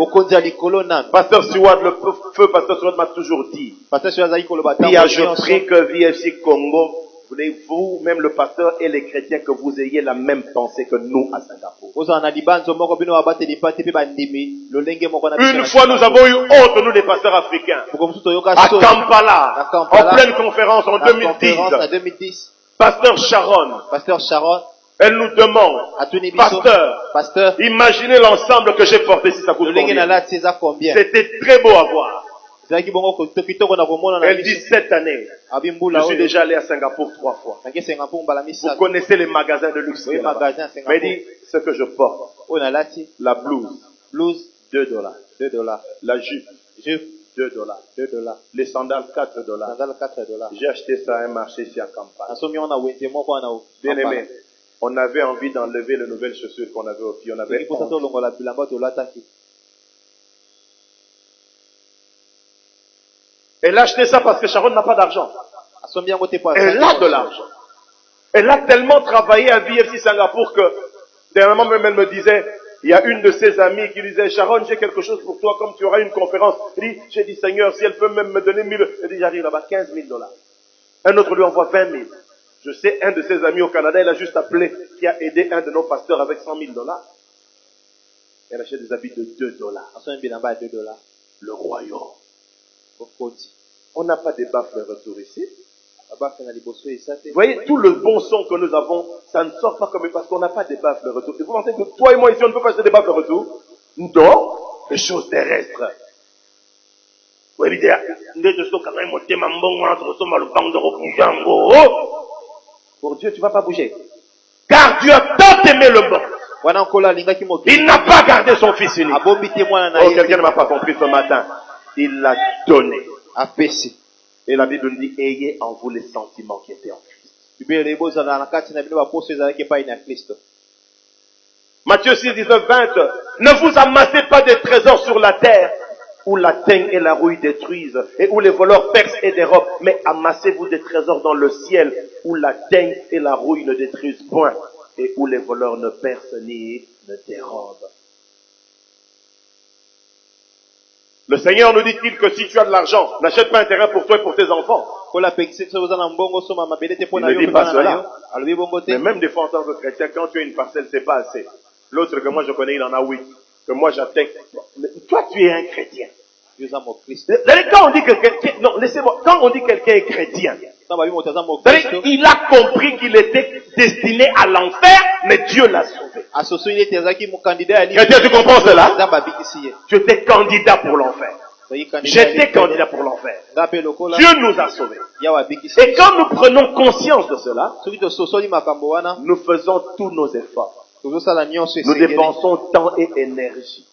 Pasteur Stewart, le feu Pasteur Stewart m'a toujours dit, je prie que VFC Congo, voulez-vous, même le pasteur et les chrétiens, que vous ayez la même pensée que nous à Singapour. Une fois nous avons eu honte, nous les pasteurs africains, à Kampala, en pleine conférence en 2010, Pasteur Sharon, elle nous demande, pasteur, imaginez l'ensemble que j'ai porté si ça coûte combien. C'était très beau à voir. Elle dit, cette année, je suis déjà allé à Singapour 3 fois. Vous connaissez les magasins de luxe. Mais elle dit, ce que je porte, la blouse, $2. La jupe, $2. Les sandales, $4. J'ai acheté ça à un marché ici à Kampala. Bien aimé. On avait envie d'enlever les nouvelles chaussures qu'on avait au pied. On avait Elle a acheté ça parce que Sharon n'a pas d'argent. Elle a de l'argent. Elle a tellement travaillé à VFC Singapour que, dernièrement même, elle me disait, il y a une de ses amies qui disait, Sharon, j'ai quelque chose pour toi, comme tu auras une conférence. J'ai dit, Seigneur, si elle peut même me donner 1000, elle dit, j'arrive là-bas, $15,000. Un autre lui envoie 20,000. Je sais, un de ses amis au Canada, il a juste appelé, qui a aidé un de nos pasteurs avec $100,000. Elle achète des habits de $2. Le royaume. On n'a pas de baffles retour ici. Vous voyez, tout le bon son que nous avons, ça ne sort pas comme parce qu'on n'a pas de baffles retour. Et vous pensez que toi et moi ici, on ne peut pas acheter des baffles retour? Non, les choses terrestres. Oui, pour Dieu, tu ne vas pas bouger. Car Dieu a tant aimé le monde. Il n'a pas gardé son fils unique. Oh, quelqu'un ne m'a pas compris ce matin. Il l'a donné. Et la Bible nous dit, ayez en vous les sentiments qui étaient en Christ. Matthieu 6, 19, 20. Ne vous amassez pas des trésors sur la terre, où la teigne et la rouille détruisent, et où les voleurs percent et dérobent. Mais amassez-vous des trésors dans le ciel, où la teigne et la rouille ne détruisent point, et où les voleurs ne percent ni ne dérobent. Le Seigneur nous dit-il que si tu as de l'argent, n'achète pas un terrain pour toi et pour tes enfants. Il ne dit pas cela. Mais même des fois en tant que chrétien, quand tu as une parcelle, c'est pas assez. L'autre que moi je connais, il en a 8. Que moi j'attends. Toi tu es un chrétien. Quand on dit que quelqu'un, non, laissez-moi, quand on dit quelqu'un est chrétien, il a compris qu'il était destiné à l'enfer, mais Dieu l'a sauvé. Chrétien, tu comprends cela? Tu étais candidat pour l'enfer. J'étais candidat pour l'enfer. Dieu nous a sauvés. Et quand nous prenons conscience de cela, nous faisons tous nos efforts. Nous dépensons temps et énergie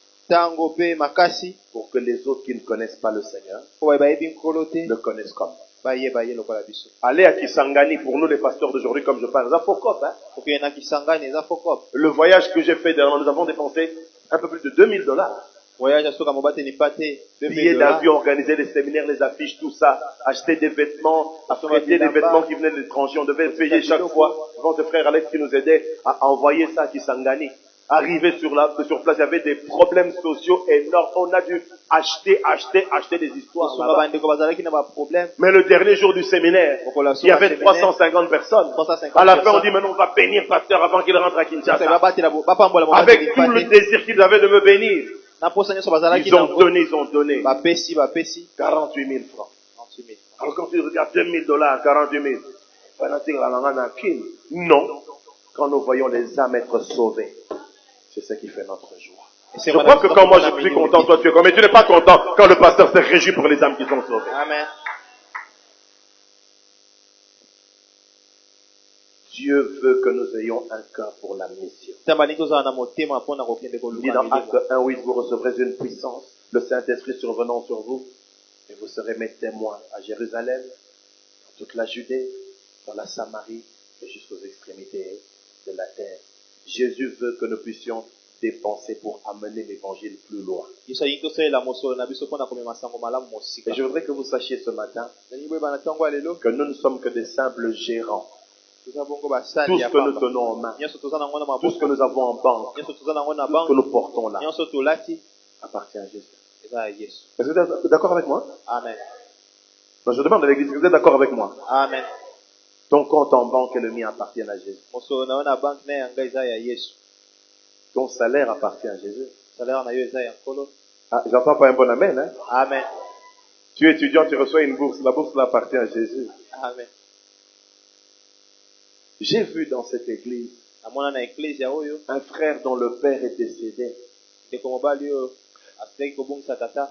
pour que les autres qui ne connaissent pas le Seigneur le connaissent comme nous. Aller à Kisangani, pour nous les pasteurs d'aujourd'hui, comme je parle, le voyage que j'ai fait dernièrement, nous avons dépensé un peu plus de $2000. Billets d'avion, organiser les séminaires, les affiches, tout ça, acheter des vêtements, affréter des vêtements qui venaient de l'étranger, on devait payer chaque fois. Notre frère Alex qui nous aidait à envoyer ça à Kisangani. Arrivé sur place, il y avait des problèmes sociaux énormes. On a dû acheter des histoires. Mais le dernier jour du séminaire, il y avait 350 personnes. À la fin, on dit, maintenant on va bénir pasteur avant qu'il rentre à Kinshasa. Avec tout le désir qu'ils avaient de me bénir. Ils ont donné 48 000 francs. Alors quand tu regardes $2000, 48 000, non. Quand nous voyons les âmes être sauvées, c'est ce qui fait notre joie. Je crois que quand moi je suis content, toi tu es content. Mais tu n'es pas content quand le pasteur se réjouit pour les âmes qui sont sauvées. Amen. Dieu veut que nous ayons un cœur pour la mission. Il dit dans Acte 1:8, vous recevrez une puissance, le Saint-Esprit survenant sur vous, et vous serez mes témoins à Jérusalem, dans toute la Judée, dans la Samarie, et jusqu'aux extrémités de la terre. Jésus veut que nous puissions dépenser pour amener l'évangile plus loin. Et je voudrais que vous sachiez ce matin que nous ne sommes que des simples gérants. Tout ce que nous tenons en main, tout ce que nous avons en banque, tout ce que nous portons là, appartient à Jésus. Est-ce que vous êtes d'accord avec moi? Amen. Je demande à l'église, est-ce que vous êtes d'accord avec moi? Amen. Ton compte en banque et le mien appartiennent à Jésus. Ton salaire appartient à Jésus. Ah, j'entends pas un bon amen, hein? Amen. Tu es étudiant, tu reçois une bourse. La bourse appartient à Jésus. Amen. J'ai vu dans cette église un frère dont le père est décédé.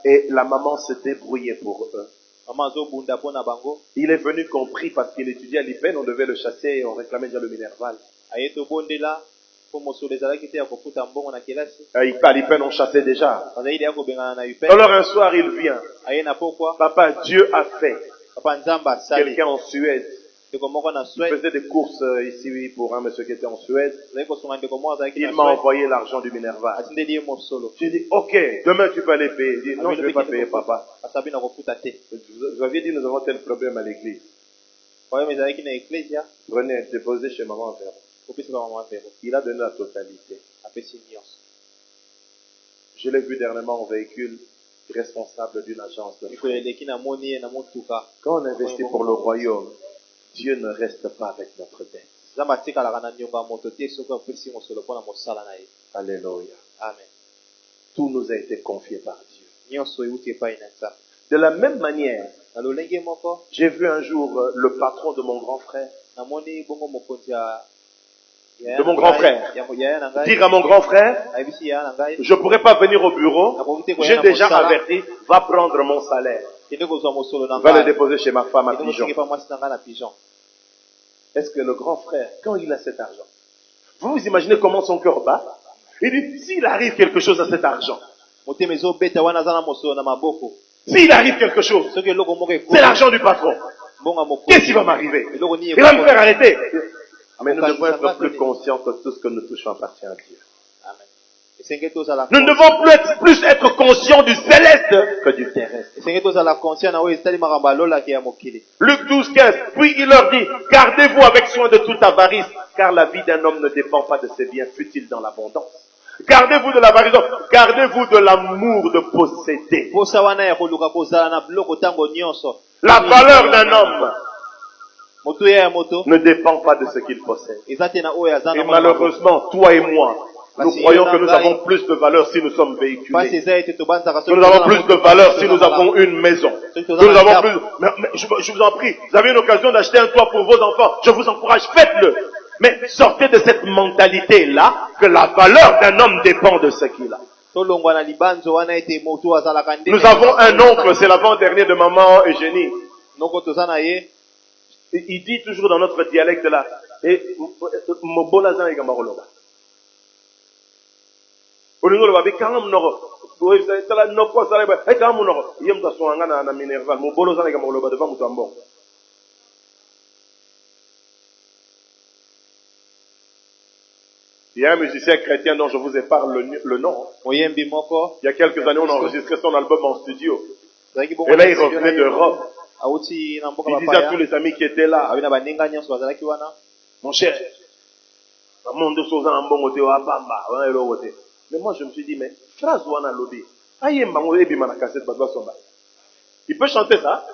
Et la maman s'est débrouillée pour eux. Il est venu compris parce qu'il étudiait à l'IPEN, on devait le chasser et on réclamait déjà le Minerval. À l'IPEN, on chassait déjà. Alors un soir, il vient. Papa, Dieu a fait. Quelqu'un en Suède. Il faisait des courses ici pour un monsieur qui était en Suède. Il m'a envoyé l'argent du Minerval. J'ai dit, ok, demain tu peux aller payer. Il dit, non, je ne vais pas payer, papa. Vous aviez dit, nous avons tel problème à l'église. Prenez, déposez chez maman Véro. Il a donné la totalité. Je l'ai vu dernièrement en véhicule, responsable d'une agence de frais. Quand on investit pour le royaume, Dieu ne reste pas avec notre dette. Alléluia. Amen. Tout nous a été confié par Dieu. De la même manière, j'ai vu un jour le patron de mon grand frère. Dire à mon grand frère, je ne pourrais pas venir au bureau, j'ai déjà averti, va prendre mon salaire. Va le déposer chez ma femme à Pigeon. Est-ce que le grand frère, quand il a cet argent, vous vous imaginez comment son cœur bat? Il dit, s'il arrive quelque chose à cet argent, s'il arrive quelque chose, c'est l'argent du patron. Qu'est-ce qui va m'arriver? Il va me faire arrêter. Mais nous devons être plus conscients que tout ce que nous touchons appartient à Dieu. Nous ne devons plus être conscients du céleste que du terrestre. Luc 12, 15. Puis il leur dit, gardez-vous avec soin de toute avarice, car la vie d'un homme ne dépend pas de ses biens futiles dans l'abondance. Gardez-vous de l'avarice, gardez-vous de l'amour de posséder. La valeur d'un homme ne dépend pas de ce qu'il possède. Et malheureusement, toi et moi, nous croyons que nous avons plus de valeur si nous sommes véhiculés. Nous avons plus de valeur si nous avons une maison. Nous avons plus. Mais je vous en prie, vous avez une occasion d'acheter un toit pour vos enfants. Je vous encourage, faites-le. Mais sortez de cette mentalité-là que la valeur d'un homme dépend de ce qu'il a. Nous avons un oncle, c'est l'avant-dernier de maman Eugénie. Il dit toujours dans notre dialecte là, il y a un musicien chrétien dont je vous épargne le nom. Il y a quelques années, on a enregistré son album en studio. Et là, il revenait d'Europe. Il disait à tous les amis qui étaient là, mon cher, mais moi je me suis dit, mais phrase wana lobi, il peut chanter ça?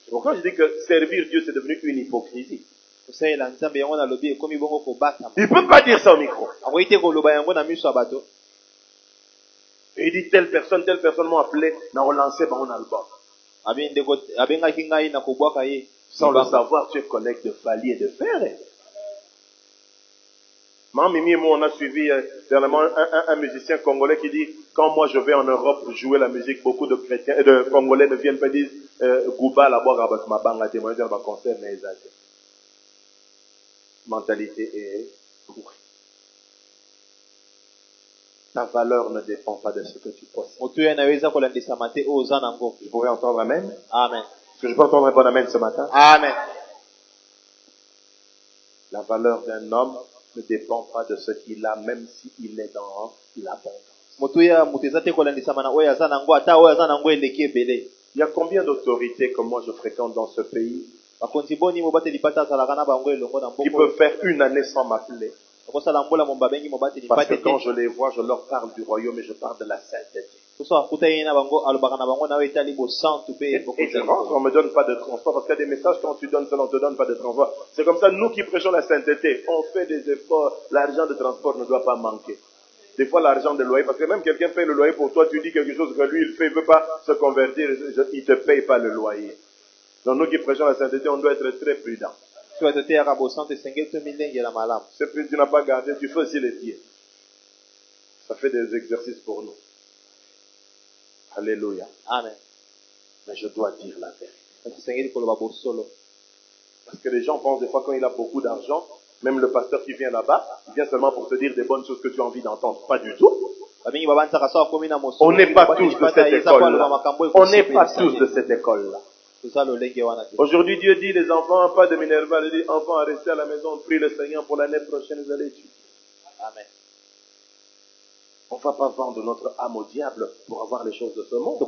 C'est pourquoi je dis que servir Dieu c'est devenu une hypocrisie. Il ne peut pas dire ça au micro. Et il dit telle personne m'ont appelé, n'a relancé mon album. Sans le savoir, tu es collègue de Fali et de Fer. Mimi et moi, on a suivi dernièrement un musicien congolais qui dit, quand moi je vais en Europe jouer la musique, beaucoup de chrétiens, de Congolais ne viennent pas dire, Gouba, la boire avec ma bande, la témoigner dans ma concert, mais ils mentalité est pourrie. Ta valeur ne dépend pas de ce que tu possèdes. Je pourrais entendre amen? Amen. Est-ce que je peux entendre un bon amen ce matin? Amen. La valeur d'un homme ne dépend pas de ce qu'il a, même s'il est dans l'abondance. Il y a combien d'autorités que moi je fréquente dans ce pays qui peuvent faire une année sans m'appeler? Parce que quand je les vois, je leur parle du royaume et je parle de la sainteté. Et je rentre, on ne me donne pas de transport, parce qu'il y a des messages, quand tu donnes ça, on ne te donne pas de transport. C'est comme ça, nous qui prêchons la sainteté, on fait des efforts, l'argent de transport ne doit pas manquer. Des fois, l'argent de loyer, parce que même quelqu'un paye le loyer pour toi, tu dis quelque chose que lui, il fait, il ne veut pas se convertir, il ne te paye pas le loyer. Donc nous qui prêchons la sainteté, on doit être très prudents. C'est plus, tu n'as pas gardé, tu fais aussi les pieds. Ça fait des exercices pour nous. Alléluia. Amen. Mais je dois dire la vérité. Parce que les gens pensent des fois quand il a beaucoup d'argent, même le pasteur qui vient là-bas, il vient seulement pour te dire des bonnes choses que tu as envie d'entendre. Pas du tout. On n'est pas tous de cette école-là. On n'est pas tous de cette école-là. Aujourd'hui, Dieu dit, les enfants, pas de Minerva, il dit, enfants, restez à la maison, prie le Seigneur pour l'année prochaine, vous allez étudier. Amen. On ne va pas vendre notre âme au diable pour avoir les choses de ce monde.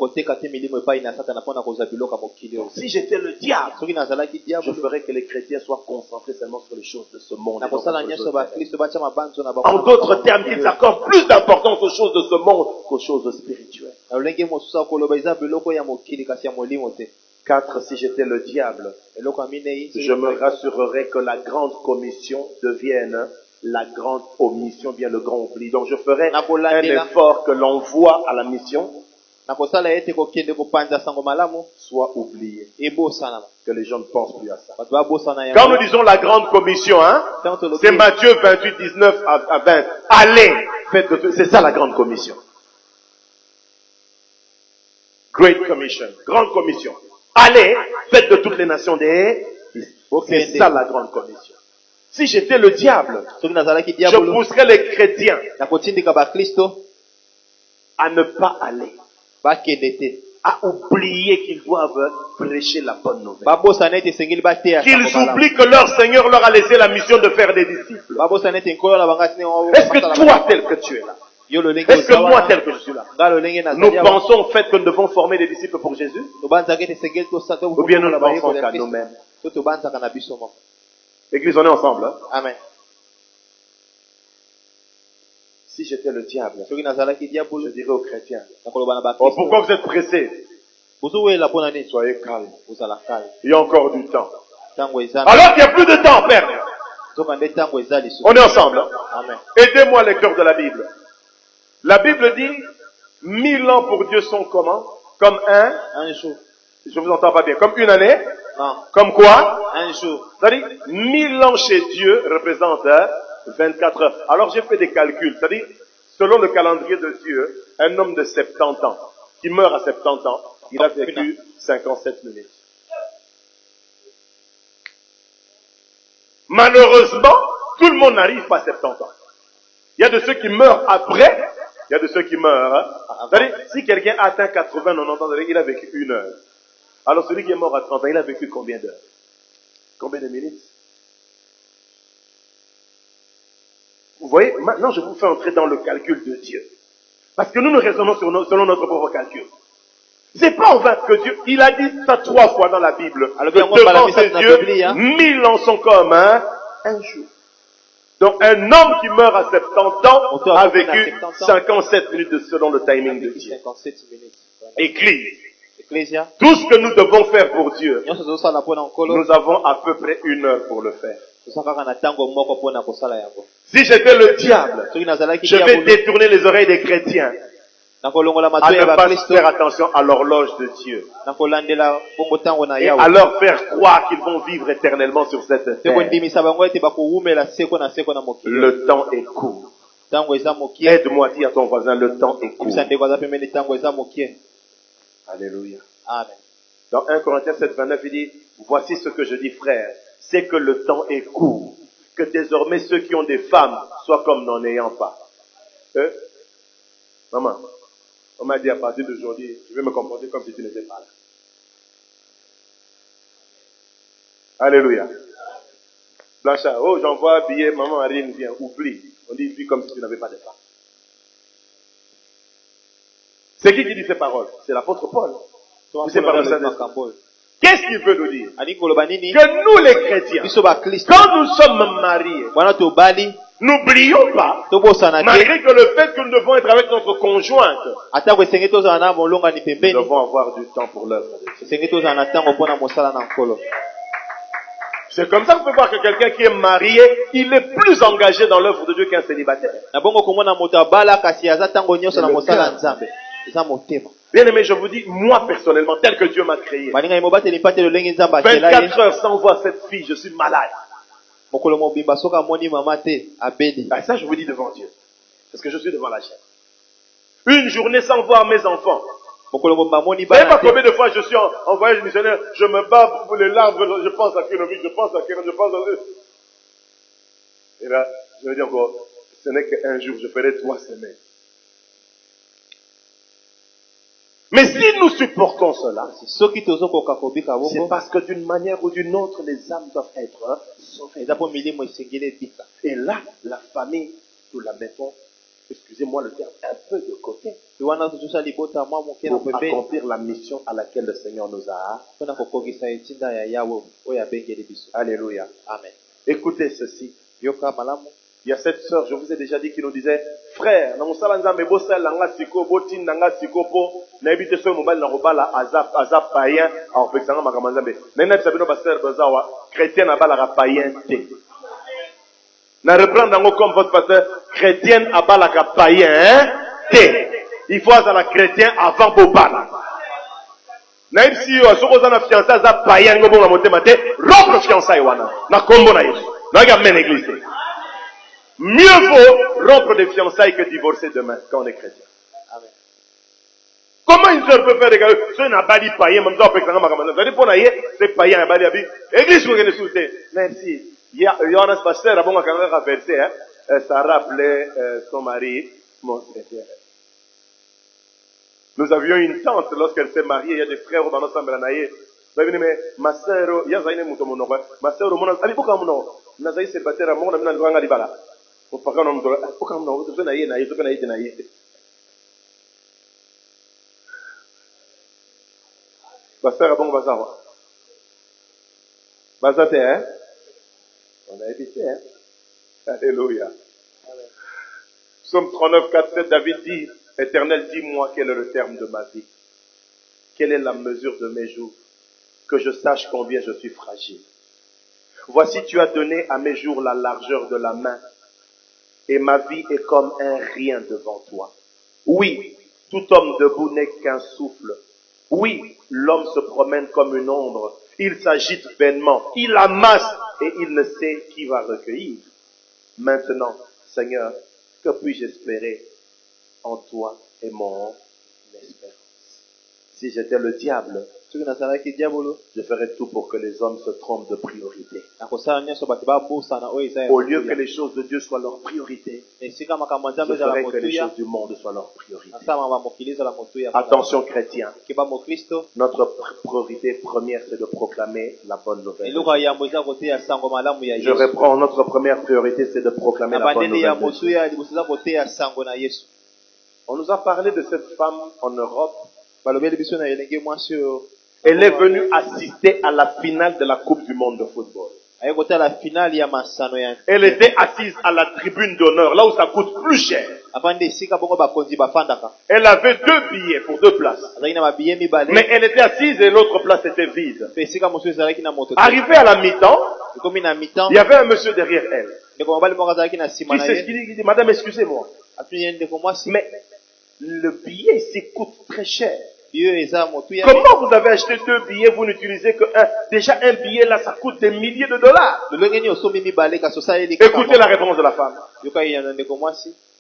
Si j'étais le diable, je ferais que les chrétiens soient concentrés seulement sur les choses de ce monde. En d'autres termes, qu'ils accordent plus d'importance aux choses de ce monde qu'aux choses spirituelles. 4. Si j'étais le diable, je me rassurerais que la grande commission devienne la grande omission, bien le grand oubli. Donc je ferais un effort que l'envoi à la mission soit oublié. Que les gens ne pensent plus à ça. Quand nous disons la grande commission, c'est Matthieu 28, 19 à 20. Allez, faites de tout. C'est ça la grande commission. Great Commission. Grande commission. Allez, faites de toutes les nations des... C'est ça la grande commission. Si j'étais le diable, je pousserais les chrétiens à ne pas aller. à oublier qu'ils doivent prêcher la bonne nouvelle. Qu'ils oublient que leur Seigneur leur a laissé la mission de faire des disciples. Est-ce que toi, tel que tu es là, est-ce que moi, tel que je suis là, nous pensons au fait que nous devons former des disciples pour Jésus? Ou bien nous ne pensons qu'à nous-mêmes? Église, on est ensemble. Hein? Amen. Si j'étais le diable, je dirais aux chrétiens, oh, pourquoi vous êtes pressés? Soyez calmes. Il y a encore du temps. Alors qu'il n'y a plus de temps à perdre. On est ensemble. Hein? Amen. Aidez-moi, lecteur de la Bible. La Bible dit, 1000 ans pour Dieu sont comment? Comme un jour. Je vous entends pas bien. Comme une année? Non. Comme quoi? Un jour. C'est-à-dire, 1000 ans chez Dieu représentent 24 heures. Alors j'ai fait des calculs. C'est-à-dire, selon le calendrier de Dieu, un homme de 70 ans, qui meurt à 70 ans, il a vécu 57 minutes. Malheureusement, tout le monde n'arrive pas à 70 ans. Il y a de ceux qui meurent après, il y a de ceux qui meurent. Hein. C'est-à-dire, si quelqu'un atteint 80, 90 ans, il a vécu 1 heure. Alors celui qui est mort à 30 ans, il a vécu combien d'heures? Combien de minutes? Vous voyez, maintenant je vous fais entrer dans le calcul de Dieu. Parce que nous nous raisonnons selon notre propre calcul. C'est pas en vain que Dieu, il a dit ça 3 fois dans la Bible. Alors, devant ces dieux, 1000 ans sont comme un jour. Donc un homme qui meurt à 70 ans a vécu 57 minutes selon le timing de Dieu. Église. Tout ce que nous devons faire pour Dieu, nous avons à peu près 1 heure pour le faire. Si j'étais le diable, je vais détourner les oreilles des chrétiens à ne pas faire attention à l'horloge de Dieu et à leur faire croire qu'ils vont vivre éternellement sur cette terre. Le temps est court. Aide-moi, dis à ton voisin, le temps est court. Alléluia. Amen. Dans 1 Corinthiens 7, 29, il dit, voici ce que je dis, frère, c'est que le temps est court, que désormais ceux qui ont des femmes soient comme n'en ayant pas. Maman, on m'a dit à partir d'aujourd'hui, je vais me comporter comme si tu n'étais pas là. Alléluia. Blanchard, oh, j'envoie un billet, maman Marine vient, oublie. On dit, vis comme si tu n'avais pas de femme. C'est qui dit ces paroles? C'est l'apôtre Paul. Qu'est-ce qu'il veut nous dire? Que nous les chrétiens, quand nous sommes mariés, n'oublions pas, malgré que le fait que nous devons être avec notre conjointe, nous devons avoir du temps pour l'œuvre de Dieu. C'est comme ça qu'on peut voir que quelqu'un qui est marié, il est plus engagé dans l'œuvre de Dieu qu'un célibataire. Bien aimé, je vous dis, moi personnellement, tel que Dieu m'a créé, 24 heures sans voir cette fille, je suis malade. Ça, je vous dis devant Dieu. Parce que je suis devant la chair. Une journée sans voir mes enfants. Vous savez pas combien de fois je suis en voyage missionnaire, je me bats pour les larmes, je pense à Kénovic, je pense à Kénovic, je pense à eux. Et là, je veux dire encore, ce n'est qu'un jour, je ferai 3 semaines. Mais si nous supportons cela, c'est parce que d'une manière ou d'une autre, les âmes doivent être sauvées. Et là, la famille, nous la mettons, excusez-moi le terme, un peu de côté pour accomplir la mission à laquelle le Seigneur nous a. Alléluia. Amen. Écoutez ceci. Il y a cette sœur, je vous ai déjà dit, qui nous disait, frère, dans mon salon, mais beau sel, nanga siko, botin, nanga siko, po, n'habite ce mobile, n'a pas azap païen, alors, fait que ça m'a kamazambe. N'ayez pas pasteur, bazawa, chrétien n'a pas la païen, té. N'a reprendre dans comme votre pasteur, chrétien n'a pas la païen, té. Il faut avoir la chrétien avant Bobala. N'ayez si yo, ce qu'on a fiancé, azap païen, n'go la montée maté, rompre fiançailles, wana, na combo na yesu. N'a pas même église. Mieux vaut rompre des fiançailles que divorcer demain quand on est chrétien. Amen. Comment une sœur peut faire des gars? C'est un bali païen, même ça, c'est païen, un bali abi. Église, vous avez souhaité. Merci. Il y a un pasteur, bon, quand on a versé, ça rappelait son mari, mon secrétaire. Nous avions une tante lorsqu'elle s'est mariée, il y a des frères dans l'ensemble de la naïe. Vous avez dit, mais ma sœur, il y a Zaïne Moutomono, ma sœur, mon ami, pourquoi mon Nazaï s'est battu à mon ami, on a dit, voilà. Pourquoi on a dit, pourquoi on a dit, ma sœur, bon, va savoir. Bazate, hein? On a évité, hein? Alléluia. Psaume 39, 4, 7, David dit, Éternel, dis-moi quel est le terme de ma vie. Quelle est la mesure de mes jours? Que je sache combien je suis fragile. Voici, tu as donné à mes jours la largeur de la main, et ma vie est comme un rien devant toi. Oui, tout homme debout n'est qu'un souffle. Oui, l'homme se promène comme une ombre. Il s'agite vainement. Il amasse et il ne sait qui va recueillir. Maintenant, Seigneur, que puis-je espérer en toi et mon espérance? Si j'étais le diable, je ferais tout pour que les hommes se trompent de priorité. Au lieu que les choses de Dieu soient leur priorité, je ferais que les choses du monde soient leur priorité. Attention chrétiens, notre priorité première c'est de proclamer la bonne nouvelle. Je reprends, notre première priorité c'est de proclamer la bonne nouvelle. On nous a parlé de cette femme en Europe. Elle est venue assister à la finale de la Coupe du Monde de football. Elle était assise à la tribune d'honneur, là où ça coûte plus cher. Elle avait 2 billets pour 2 places. Mais elle était assise et l'autre place était vide. Arrivé à la mi-temps, il y avait un monsieur derrière elle. Qui dit, Madame, excusez-moi. Mais le billet ici coûte très cher. Comment vous avez acheté 2 billets, vous n'utilisez que un? Déjà un billet là, ça coûte des milliers de dollars. Écoutez la réponse de la femme.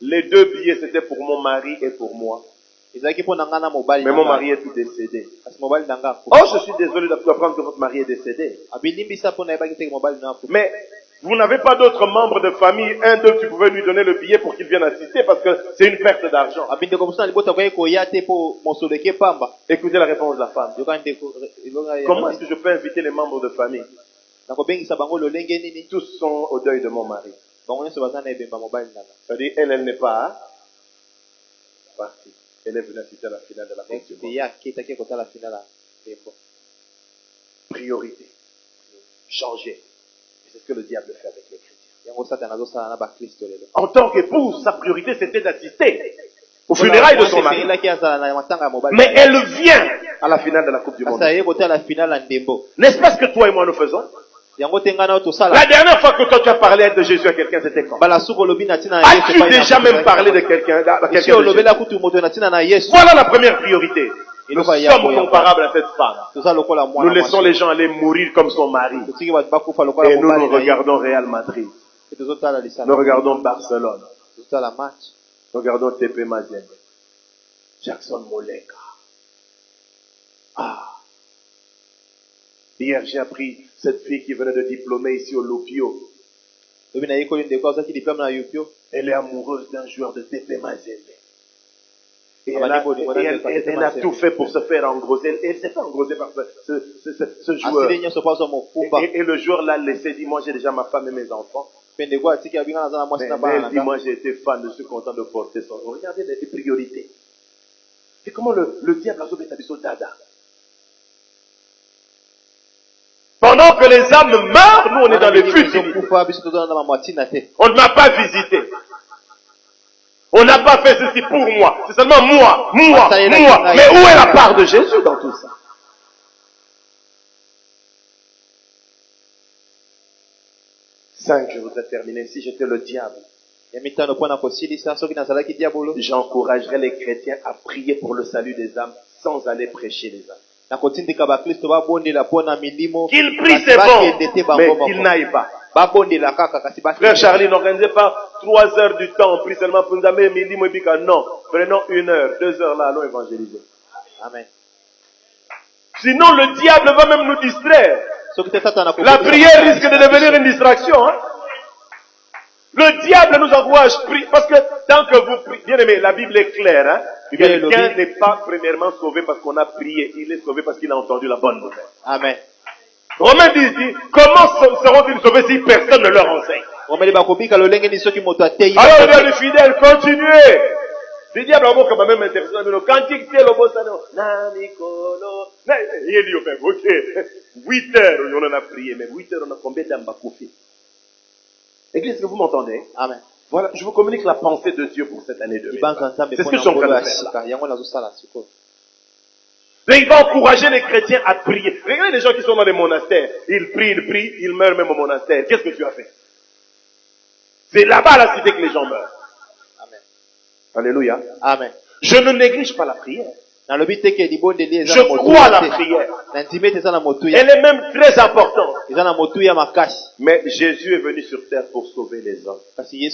Les 2 billets c'était pour mon mari et pour moi. Mais mon mari est décédé. Oh, je suis désolé d'apprendre que votre mari est décédé. Mais vous n'avez pas d'autres membres de famille, un d'eux, tu pouvais lui donner le billet pour qu'il vienne assister parce que c'est une perte d'argent. Écoutez la réponse de la femme. Comment est-ce que je peux inviter les membres de famille? Tous sont au deuil de mon mari. C'est-à-dire, elle n'est pas partie. Elle est venue assister à la finale de la Coupe du Monde. Priorité. Changer. C'est ce que le diable fait avec les chrétiens. En tant qu'épouse, sa priorité c'était d'assister aux funérailles de son mari. Mais elle vient à la finale de la Coupe du Monde. N'est-ce pas ce que toi et moi nous faisons? La dernière fois que toi tu as parlé de Jésus à quelqu'un, c'était quand? As-tu déjà même parlé de quelqu'un? Voilà la première priorité. Nous sommes comparables à cette femme. Nous laissons les gens aller mourir comme son mari. Et nous regardons Real Madrid. Nous regardons Barcelone. Nous regardons TP Mazembe. Jackson Moleka. Ah. Hier, j'ai appris cette fille qui venait de diplômer ici au Lopio. Elle est amoureuse d'un joueur de TP Mazembe. Et elle a tout fait pour se faire engrosser. Elle s'est fait engrosser par ce joueur. Et le joueur l'a laissé, dit, moi j'ai déjà ma femme et mes enfants. Mais elle dit, moi j'ai été fan, je suis content de porter son. Regardez les priorités. Et comment le diable a sauvé ta dada. Pendant que les âmes meurent, nous on est dans les futilités. On ne m'a pas visité. On n'a pas fait ceci pour moi. C'est seulement moi. Mais où est la part de Jésus dans tout ça? Je voudrais terminer. Si j'étais le diable, j'encouragerais les chrétiens à prier pour le salut des âmes sans aller prêcher les âmes. Qu'il prie, c'est bon, mais qu'il n'aille pas. Frère Charlie, n'organisez pas 3 heures du temps, on prie seulement pour nous amener midi, non. Prenons 1 heure, 2 heures là, allons évangéliser. Amen. Sinon, le diable va même nous distraire. La prière risque de devenir une distraction. Hein? Le diable nous encourage, parce que tant que vous priez, bien aimé, la Bible est claire. Hein? Quelqu'un n'est pas premièrement sauvé parce qu'on a prié. Il est sauvé parce qu'il a entendu la bonne nouvelle. Amen. Romains dit, comment seront-ils sauvés si personne ne leur enseigne? Alors il y a des fidèles, continuez. Le diable a quand même intéressé. Quand il dit le boss, il dit, ok, 8 heures, on en a prié, mais 8 heures, on a combien d'âmes à Koufi? Église, est-ce que vous m'entendez? Amen. Voilà, je vous communique la pensée de Dieu pour cette année 2020. C'est ce que je suis en train de faire là. Là, il va encourager les chrétiens à prier. Regardez les gens qui sont dans les monastères. Ils prient, ils meurent même au monastère. Qu'est-ce que tu as fait? C'est là-bas à la cité que les gens meurent. Amen. Alléluia. Amen. Je ne néglige pas la prière. Je crois à la prière. Elle est même très importante. Mais Jésus est venu sur terre pour sauver les hommes. Et ils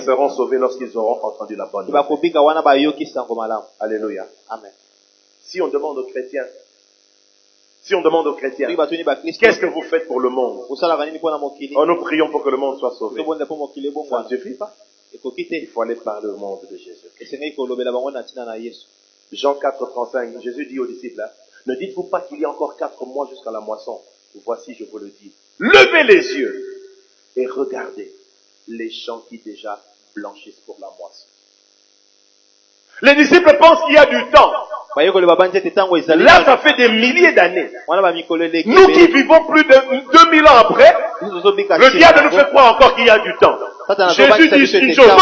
seront sauvés lorsqu'ils auront entendu la bonne nouvelle. Alléluia. Amen. Si on demande aux chrétiens, qu'est-ce que vous faites pour le monde? Oh, nous prions pour que le monde soit sauvé. Ça ne suffit pas. Il faut aller parler au monde de Jésus. Jean 4, 35, Jésus dit aux disciples, ne dites-vous pas qu'il y a encore 4 mois jusqu'à la moisson? Voici, je vous le dis. Levez les yeux et regardez les champs qui déjà blanchissent pour la moisson. Les disciples pensent qu'il y a du temps. Là, ça fait des milliers d'années. Nous qui vivons plus de 2000 ans après, le diable nous fait croire encore qu'il y a du temps. Jésus dit une chose, non,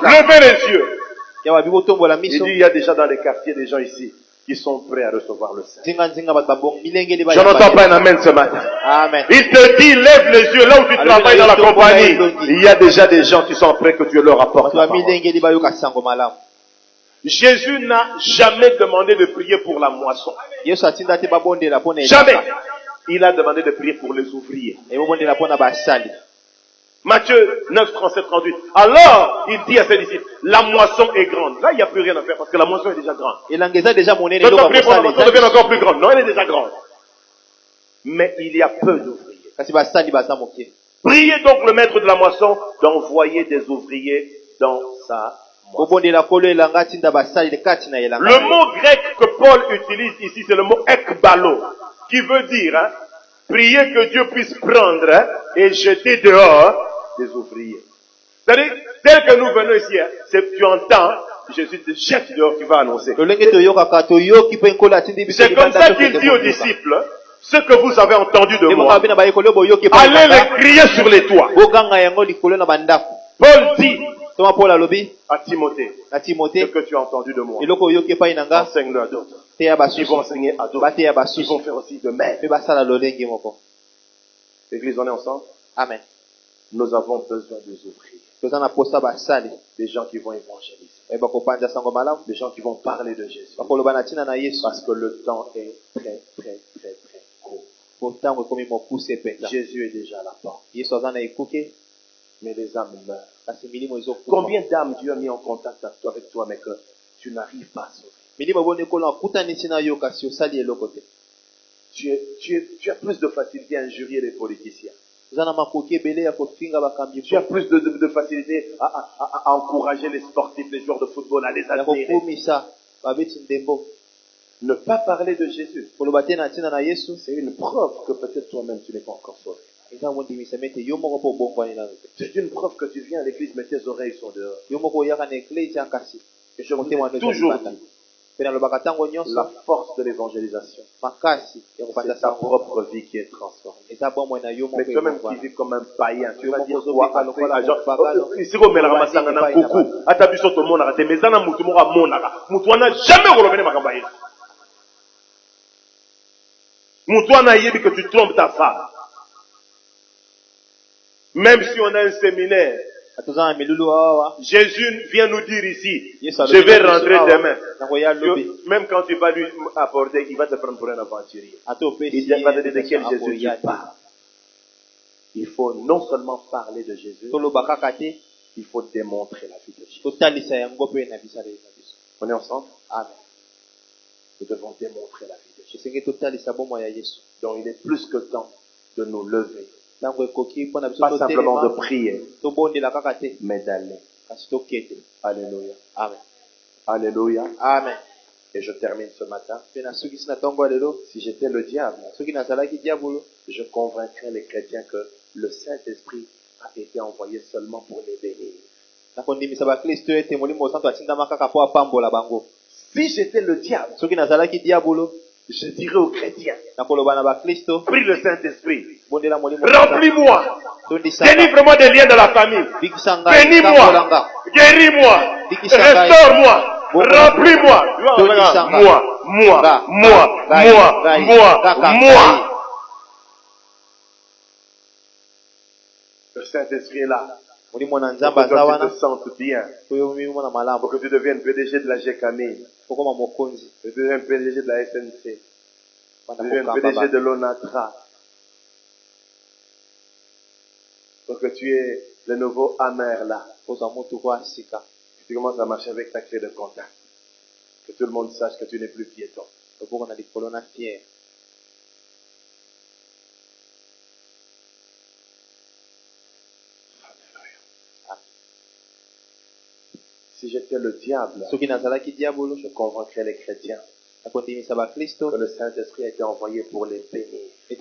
levez les yeux. Il dit, il y a déjà dans les quartiers des gens ici qui sont prêts à recevoir le Saint. Je n'entends pas un amen ce matin. Amen. Il te dit, lève les yeux là où tu travailles dans la compagnie. Il y a déjà des gens qui sont prêts que Dieu leur apporte la parole. Jésus n'a jamais demandé de prier pour la moisson. Jamais. Il a demandé de prier pour les ouvriers. Matthieu 9, 37, 38. Alors, il dit à ses disciples, la moisson est grande. Là, il n'y a plus rien à faire parce que la moisson est déjà grande. Donc, la moisson devient encore plus grande. Non, elle est déjà grande. Mais il y a peu d'ouvriers. Priez donc le maître de la moisson d'envoyer des ouvriers dans sa moisson. Le mot grec que Paul utilise ici, c'est le mot ekbalo, qui veut dire, prier que Dieu puisse prendre et jeter dehors des ouvriers. C'est-à-dire, tel que nous venons ici, tu entends, Jésus te jette dehors, tu vas annoncer. C'est comme ça qu'il dit aux disciples, ce que vous avez entendu de moi, allez les crier sur les toits. Paul dit à Timothée, ce que tu as entendu de moi, enseigne-le à d'autres. Ils vont enseigner à d'autres. Ils vont faire aussi de même. L'église, on est ensemble? Amen. Nous avons besoin des ouvriers. Des gens qui vont évangéliser. Des gens qui vont parler de Jésus. Parce que le temps est très, très, très, très court. Jésus est déjà à la porte. Mais les âmes meurent. Combien d'âmes Dieu a mis en contact avec toi, mais que tu n'arrives pas à sauver? Tu as plus de facilité à injurier les politiciens. Tu as plus de facilité à encourager les sportifs, les joueurs de football, à les admirer. Ne pas parler de Jésus, c'est une preuve que peut-être toi-même tu n'es pas encore sauvé. C'est une preuve que tu viens à l'église mais tes oreilles sont dehors. Et je vous ai toujours dit, la force de l'évangélisation, c'est ta propre vie qui est transformée. Mais toi-même qui vis comme un païen, tu vas dire quoi à ici on met la ramassanga na coucou atabiso to mona te mezana mutu mo mona mutu wana jamais relobene makamba yesu mutu wana yebi que tu trompes ta femme. Même si on a un séminaire, Jésus vient nous dire ici, je vais rentrer demain. Même quand tu vas lui apporter, il va te prendre pour un aventurier. Il va te dire de quel Jésus tu parles. Il faut non seulement parler de Jésus, il faut démontrer la vie de Jésus. On est ensemble? Amen. Nous devons démontrer la vie de Jésus. Donc il est plus que temps de nous lever. Pas simplement de prier, mais d'aller. Alléluia. Amen. Alléluia. Amen. Et je termine ce matin. Si Si j'étais le diable, je convaincrais les chrétiens que le Saint-Esprit a été envoyé seulement pour les bénir. Si j'étais le diable, je dirais aux chrétiens, prie le Saint-Esprit, remplis-moi, délivre-moi des liens de la famille, bénis-moi, guéris-moi, restaure-moi, remplis-moi, moi. Le Saint-Esprit est là. Pour que tu te sentes bien. Pour que tu deviennes PDG de la GECAMI. Que tu deviennes PDG de la SNC. Que tu deviennes PDG de l'ONATRA. Pour que tu aies le nouveau Amer là. Que tu commences à marcher avec ta clé de contact. Que tout le monde sache que tu n'es plus piéton. Si j'étais le diable, je convaincrais les chrétiens que le Saint-Esprit a été envoyé pour les bénir. Et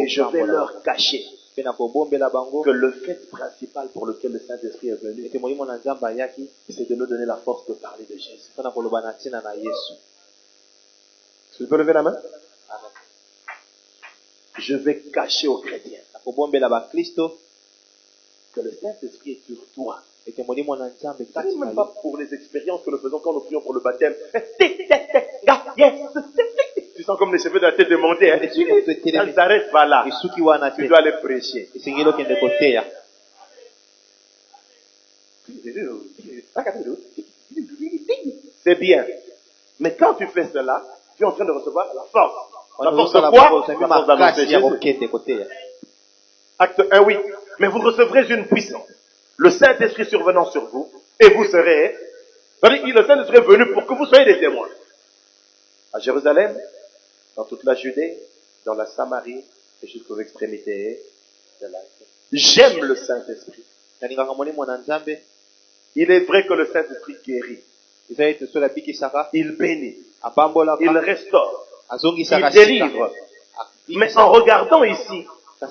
je vais leur cacher que le fait principal pour lequel le Saint-Esprit est venu, c'est de nous donner la force de parler de Jésus. Tu peux lever la main? Je vais cacher aux chrétiens que le Saint-Esprit est sur toi. Ça n'est même pas pour les expériences que nous faisons quand nous prions pour le baptême. Tu sens comme les cheveux de la tête monter. Ça ne s'arrête pas là. Tu dois aller prêcher. C'est bien. Mais quand tu fais cela, tu es en train de recevoir la force. La force de quoi? La force d'annoncer Jésus. Acte 1, oui. Mais vous recevrez une puissance. Le Saint-Esprit survenant sur vous, et vous serez... Le Saint-Esprit est venu pour que vous soyez des témoins. À Jérusalem, dans toute la Judée, dans la Samarie, et jusqu'aux extrémités de la terre. J'aime le Saint-Esprit. Il est vrai que le Saint-Esprit guérit. Il bénit. Il restaure. Il délivre. Mais en regardant ici,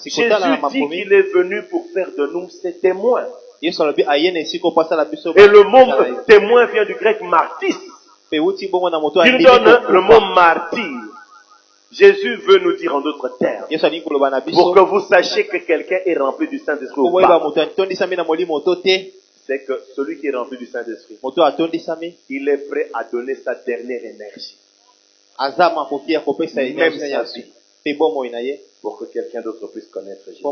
Jésus dit qu'il est venu pour faire de nous ses témoins. Et le mot témoin vient du grec martis. Il donne le mot martyr. Jésus veut nous dire en d'autres termes, pour que vous sachiez que quelqu'un est rempli du Saint-Esprit ou pas, c'est que celui qui est rempli du Saint-Esprit, il est prêt à donner sa dernière énergie, même sa vie, pour que quelqu'un d'autre puisse connaître Jésus.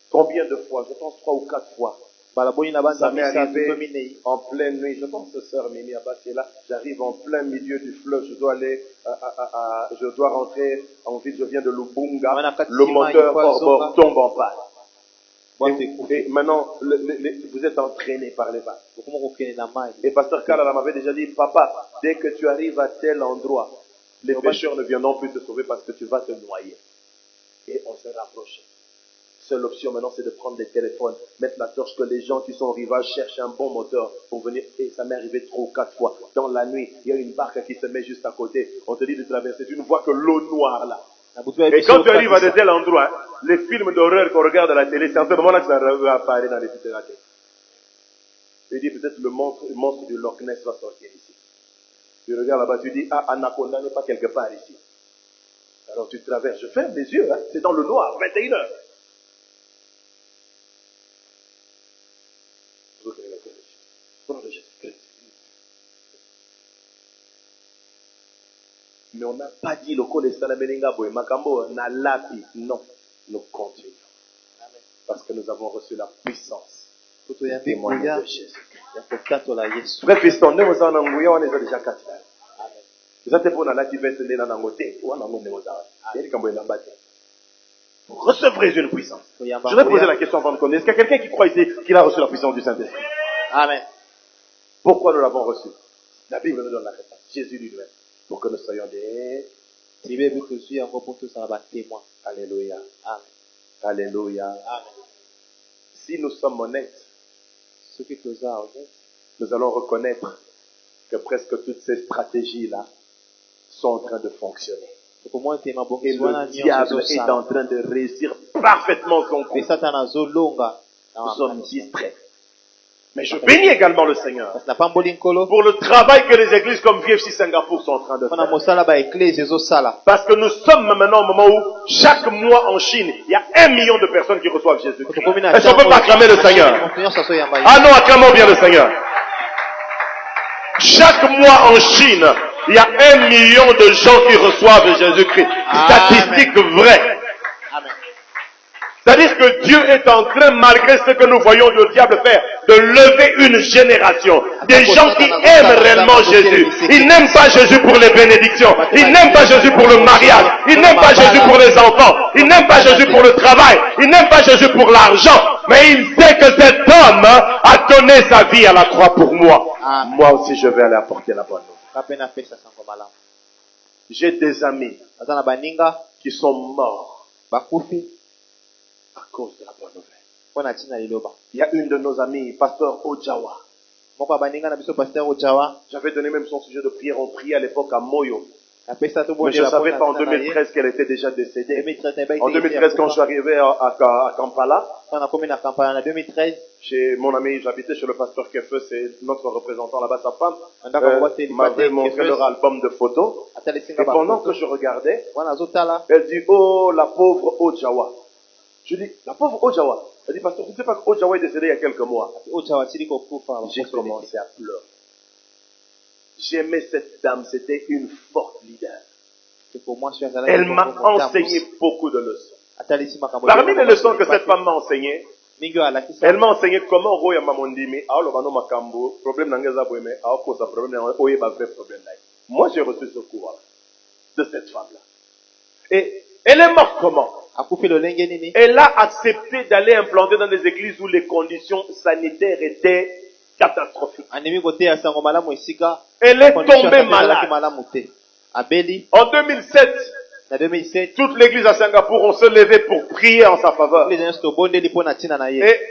Combien de fois? Je pense 3 ou 4 fois. Ça m'est arrivé en pleine nuit. Je pense que sœur Mimi Abbas est là. J'arrive en plein milieu du fleuve. Je dois aller, je dois rentrer en ville. Je viens de Lubunga. Le moteur hors bord tombe en panne. Et maintenant, vous êtes entraîné par les vagues. Et pasteur Kalala m'avait déjà dit, papa, dès que tu arrives à tel endroit, les pêcheurs ne viendront plus te sauver parce que tu vas te noyer. Et on s'est rapproché. Seule option maintenant, c'est de prendre des téléphones, mettre la torche, que les gens qui sont au rivage cherchent un bon moteur pour venir. Et ça m'est arrivé 3 ou 4 fois. Dans la nuit, il y a une barque qui se met juste à côté. On te dit de traverser. Tu ne vois que l'eau noire là. Et quand tu arrives à de tels endroits, les films d'horreur qu'on regarde à la télé, c'est en ce moment-là que ça va apparaître dans les têtes de la tête. Tu dis peut-être le monstre du Loch Ness va sortir ici. Tu regardes là-bas, tu dis, ah, Anaconda n'est pas quelque part ici. Alors tu traverses. Je ferme les yeux, hein. C'est dans le noir, 21h. Mais on n'a pas dit le code de Salamelinga Boy Makambo n'a lapi. Non, nous continuons. Parce que nous avons reçu la puissance. Témoignage de Jésus. Frère Fiston, nous sommes en Anguilla, on est déjà 4 ans. Vous êtes pour la tibette de l'Angoté ou en Angoté. Vous recevrez une puissance. Je vais poser la question avant de connaître. Est-ce qu'il y a quelqu'un qui croit ici qu'il a reçu la puissance du Saint-Esprit? Amen. Pourquoi nous l'avons reçu? La Bible nous donne la réponse. Jésus lui-même. Pour que nous soyons des témoins. Alléluia. Amen. Alléluia. Amen. Si nous sommes honnêtes, nous allons reconnaître que presque toutes ces stratégies-là sont en train de fonctionner. Et le diable est en train de réussir parfaitement son coup. Nous sommes distraits. Mais je bénis également le Seigneur pour le travail que les églises comme VFC Singapour sont en train de faire. Parce que nous sommes maintenant au moment où chaque mois en Chine, il y a 1 million de personnes qui reçoivent Jésus-Christ. Est-ce qu'on peut pas acclamer le Seigneur? Ah non, acclamons bien le Seigneur. Chaque mois en Chine, il y a 1 million de gens qui reçoivent Jésus-Christ. Statistique vraie. C'est-à-dire que Dieu est en train, malgré ce que nous voyons le diable faire, de lever une génération. Des gens qui aiment réellement Jésus. Ils n'aiment pas Jésus pour les bénédictions. Ils n'aiment pas Jésus pour le mariage. Ils n'aiment pas Jésus pour les enfants. Ils n'aiment pas Jésus pour le travail. Ils n'aiment pas Jésus pour l'argent. Mais il sait que cet homme a donné sa vie à la croix pour moi. Moi aussi, je vais aller apporter la bonne nouvelle. J'ai des amis qui sont morts à cause de la bonne nouvelle. Il y a une de nos amies, pasteur Ojawa. J'avais donné même son sujet de prière. On priait à l'époque à Moyo. Mais je ne savais pas en 2013 qu'elle était déjà décédée. En 2013, quand je suis arrivé à Kampala, chez mon ami, j'habitais chez le pasteur Kefe, c'est notre représentant là-bas, sa femme, m'avait montré leur album de photos. Et pendant que je regardais, elle dit, oh, la pauvre Ojawa. Je dis, la pauvre Ojawa. Elle dit, pasteur, tu ne sais pas qu'Ojawa est décédé il y a quelques mois. J'ai commencé à pleurer. J'aimais cette dame, c'était une forte leader. Elle m'a enseigné beaucoup de leçons. Parmi les leçons que cette femme m'a enseignées, elle m'a enseigné comment Roya Mamondimi, moi j'ai reçu ce cours de cette femme-là. Et elle est morte comment? Elle a accepté d'aller implanter dans des églises où les conditions sanitaires étaient catastrophique. Elle est tombée malade. En 2007, toute l'église à Singapour, on se levait pour prier en sa faveur. Et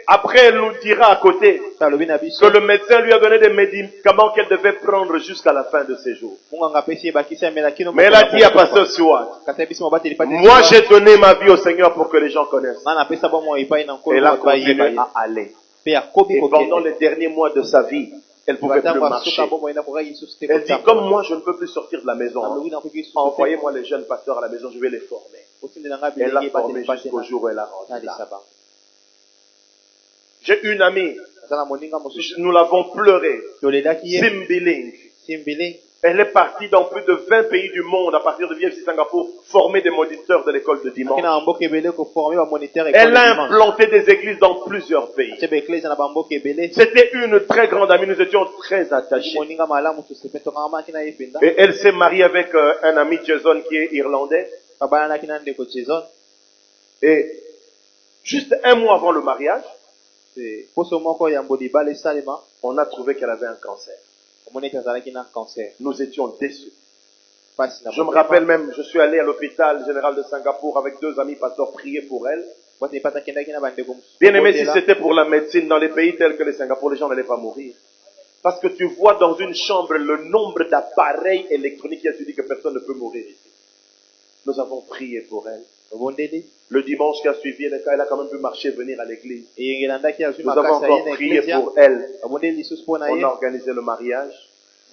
après, elle nous dira à côté que le médecin lui a donné des médicaments qu'elle devait prendre jusqu'à la fin de ses jours. Mais elle a dit à Pasteur Stewart, moi j'ai donné ma vie au Seigneur pour que les gens connaissent. Et elle a continué à aller. Et pendant les derniers mois de sa vie, elle ne pouvait plus marcher. Elle dit, comme moi, je ne peux plus sortir de la maison. Envoyez-moi les jeunes pasteurs à la maison, je vais les former. Elle l'a formé jusqu'au jour où elle a rentré là. J'ai une amie, nous l'avons pleuré, Simbiling. Elle est partie dans plus de 20 pays du monde à partir de VFC Singapour, former des moniteurs de l'école de dimanche. Elle a implanté des églises dans plusieurs pays. C'était une très grande amie, nous étions très attachés. Et elle s'est mariée avec un ami Jason qui est irlandais. Et juste 1 mois avant le mariage, on a trouvé qu'elle avait un cancer. Nous étions déçus. Je me rappelle même, je suis allé à l'hôpital général de Singapour avec 2 amis pasteurs prier pour elle. Bien aimé, si c'était pour la médecine dans les pays tels que les Singapour, les gens n'allaient pas mourir. Parce que tu vois dans une chambre le nombre d'appareils électroniques, tu dis que personne ne peut mourir ici. Nous avons prié pour elle. Le dimanche qui a suivi, elle a quand même pu marcher, venir à l'église. Nous avons encore prié pour elle. On a organisé le mariage.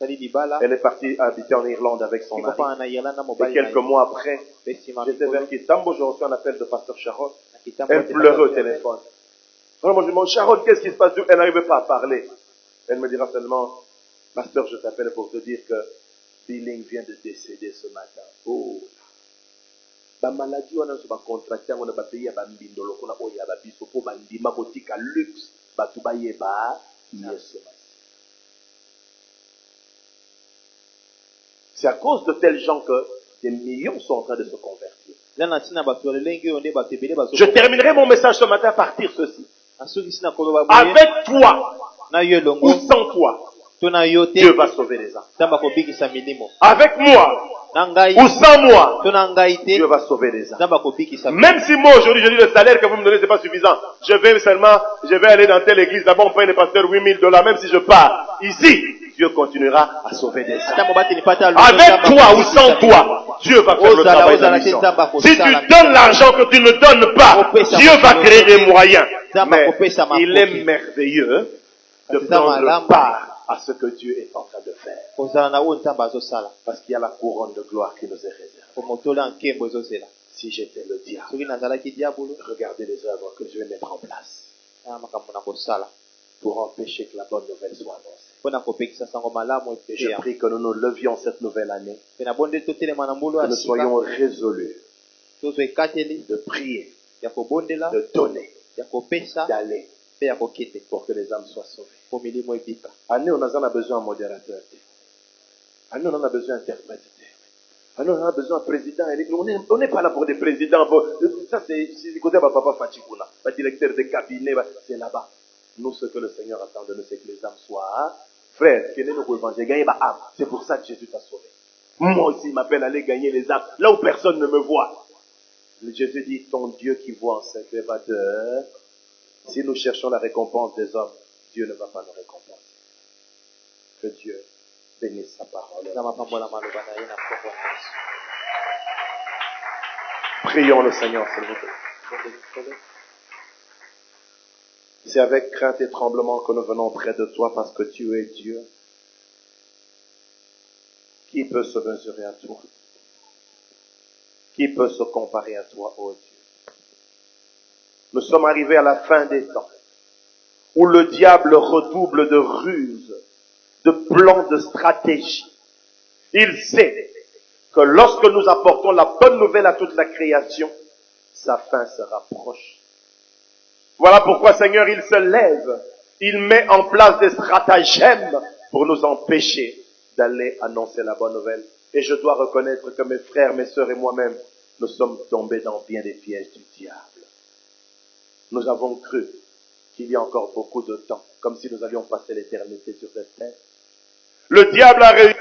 Elle est partie habiter en Irlande avec son mari. Et quelques mois après, j'étais vers Kitambo, j'ai reçu un appel de pasteur Sharon. Elle pleurait au téléphone. Alors, je me dis, Sharon, qu'est-ce qui se passe? Elle n'arrivait pas à parler. Elle me dira seulement, pasteur, je t'appelle pour te dire que Billing vient de décéder ce matin. Oh. Ba maladie on a sur ba contracté on a ba pays ba mbindo lokona oya ba biso po ba ndima botika luxe ba tubaye ba yeso. C'est à cause de tels gens que des millions sont en train de se convertir. Je terminerai mon message ce matin par dire ceci. Avec toi ou sans toi, Dieu va sauver les âmes. Avec moi ou sans moi, Dieu va sauver les âmes. Même si moi aujourd'hui je dis le salaire que vous me donnez c'est pas suffisant, je vais aller dans telle église, là-bas on paye les pasteurs $8,000, même si je pars. Ici, Dieu continuera à sauver des âmes. Avec toi ou sans toi, Dieu va faire le travail de la mission. Si tu donnes l'argent que tu ne donnes pas, Dieu va créer des moyens. Mais il est merveilleux de prendre part à ce que Dieu est en train de faire. Parce qu'il y a la couronne de gloire qui nous est réservée. Si j'étais le diable, regardez les œuvres que je vais mettre en place pour empêcher que la bonne nouvelle soit annoncée. Et je prie que nous nous levions cette nouvelle année, que nous soyons résolus de prier, de donner, d'aller, pour que les âmes soient sauvées. Année, on a besoin de modérateur. Année, on a besoin d'interprète. Année, on a besoin de président. On n'est pas là pour des présidents. Ça, c'est du côté de papa Fachikuna, le directeur de cabinet, c'est là-bas. Nous, ce que le Seigneur attend de nous, c'est que les âmes soient. Frère, c'est pour ça que Jésus t'a sauvé. Moi aussi, il m'appelle à aller gagner les âmes, là où personne ne me voit. Jésus dit, ton Dieu qui voit en secret va te... Si nous cherchons la récompense des hommes, Dieu ne va pas nous récompenser. Que Dieu bénisse sa parole. Prions le Seigneur, s'il vous plaît. C'est avec crainte et tremblement que nous venons près de toi parce que tu es Dieu. Qui peut se mesurer à toi? Qui peut se comparer à toi, ô Dieu? Nous sommes arrivés à la fin des temps où le diable redouble de ruses, de plans, de stratégies. Il sait que lorsque nous apportons la bonne nouvelle à toute la création, sa fin se rapproche. Voilà pourquoi, Seigneur, il se lève, il met en place des stratagèmes pour nous empêcher d'aller annoncer la bonne nouvelle. Et je dois reconnaître que mes frères, mes sœurs et moi-même, nous sommes tombés dans bien des pièges du diable. Nous avons cru qu'il y a encore beaucoup de temps, comme si nous allions passer l'éternité sur cette terre. Le diable a réussi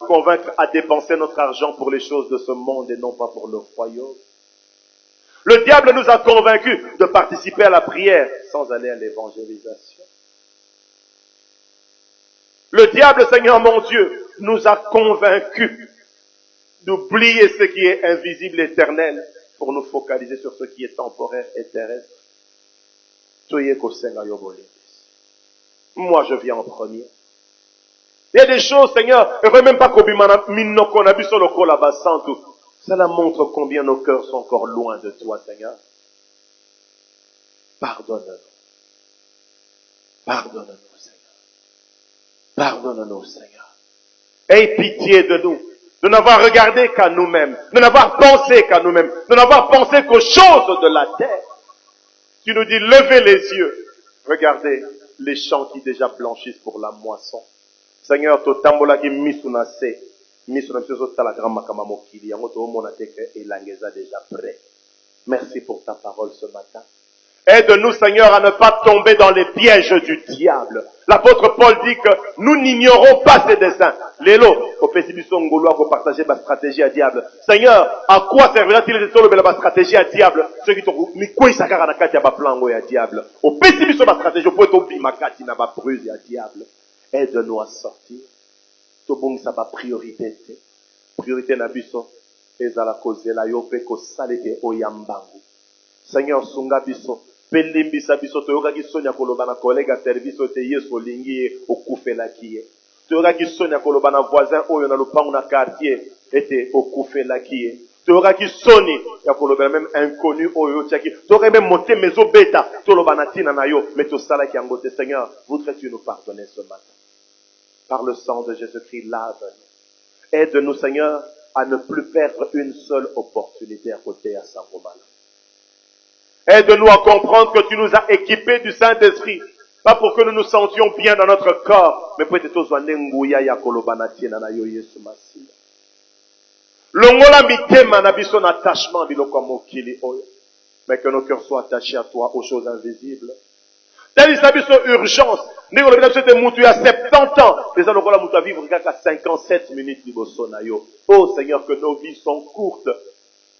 à convaincre à dépenser notre argent pour les choses de ce monde et non pas pour le royaume. Le diable nous a convaincus de participer à la prière sans aller à l'évangélisation. Le diable, Seigneur mon Dieu, nous a convaincus d'oublier ce qui est invisible et éternel pour nous focaliser sur ce qui est temporaire et terrestre. Moi, je viens en premier. Il y a des choses, Seigneur, je ne veux même pas qu'on a vu sur le col là-bas sans tout. Cela montre combien nos cœurs sont encore loin de toi, Seigneur. Pardonne-nous. Pardonne-nous, Seigneur. Pardonne-nous, Seigneur. Aie pitié de nous. De n'avoir regardé qu'à nous-mêmes. De n'avoir pensé qu'à nous-mêmes. De n'avoir pensé qu'aux choses de la terre. Tu nous dis, levez les yeux. Regardez les champs qui déjà blanchissent pour la moisson. Seigneur, totambola ki misunase. Merci pour ta parole ce matin. Aide-nous, Seigneur, à ne pas tomber dans les pièges du diable. L'apôtre Paul dit que nous n'ignorons pas ses desseins. Lélo, au pessimisme ngolois pour partager ma stratégie à diable. Seigneur, à quoi servira-t-il de solo ma stratégie à diable? Ceux qui t'ont mis quoi ça car na kati ya ba plan à diable. Au pessimisme ma stratégie pour être bimakati na ba bruse à diable. Aide-nous à sortir. Tobong sa ba priorité. Priorité na biso ezala kozela yo pe ko salete oyambangu. Seigneur sunga biso pelimbisa biso toyoka kisonya koloba na collègue à service te yeso lingi okufela kiye. Toyoka kisonya koloba na voisin oyo na lopango na quartier ete okufela kiye. Toyoka kisoni ya koloba même inconnu oyo tiaki. Toyoka même monter mezo beta toloba na tina na yo mais to sala ki angote. Seigneur, voudrais-tu nous pardonner ce matin? Par le sang de Jésus-Christ, lave-nous. Aide-nous, Seigneur, à ne plus perdre une seule opportunité à côté à Saint-Romain. Aide-nous à comprendre que tu nous as équipés du Saint-Esprit. Pas pour que nous nous sentions bien dans notre corps, mais peut-être aux anengouya ya kolobanati na yo Yesu Masiya. Longola mitema na biso na attachement biloko mokili oyo. Mais que nos cœurs soient attachés à toi, aux choses invisibles. D'ailleurs, ça biso urgence. Ndenge olobela biso te mutu ya 70 ans. Les gens lokola mutu a vivre kaka 57 minutes liboso na yo. Oh Seigneur, que nos vies sont courtes.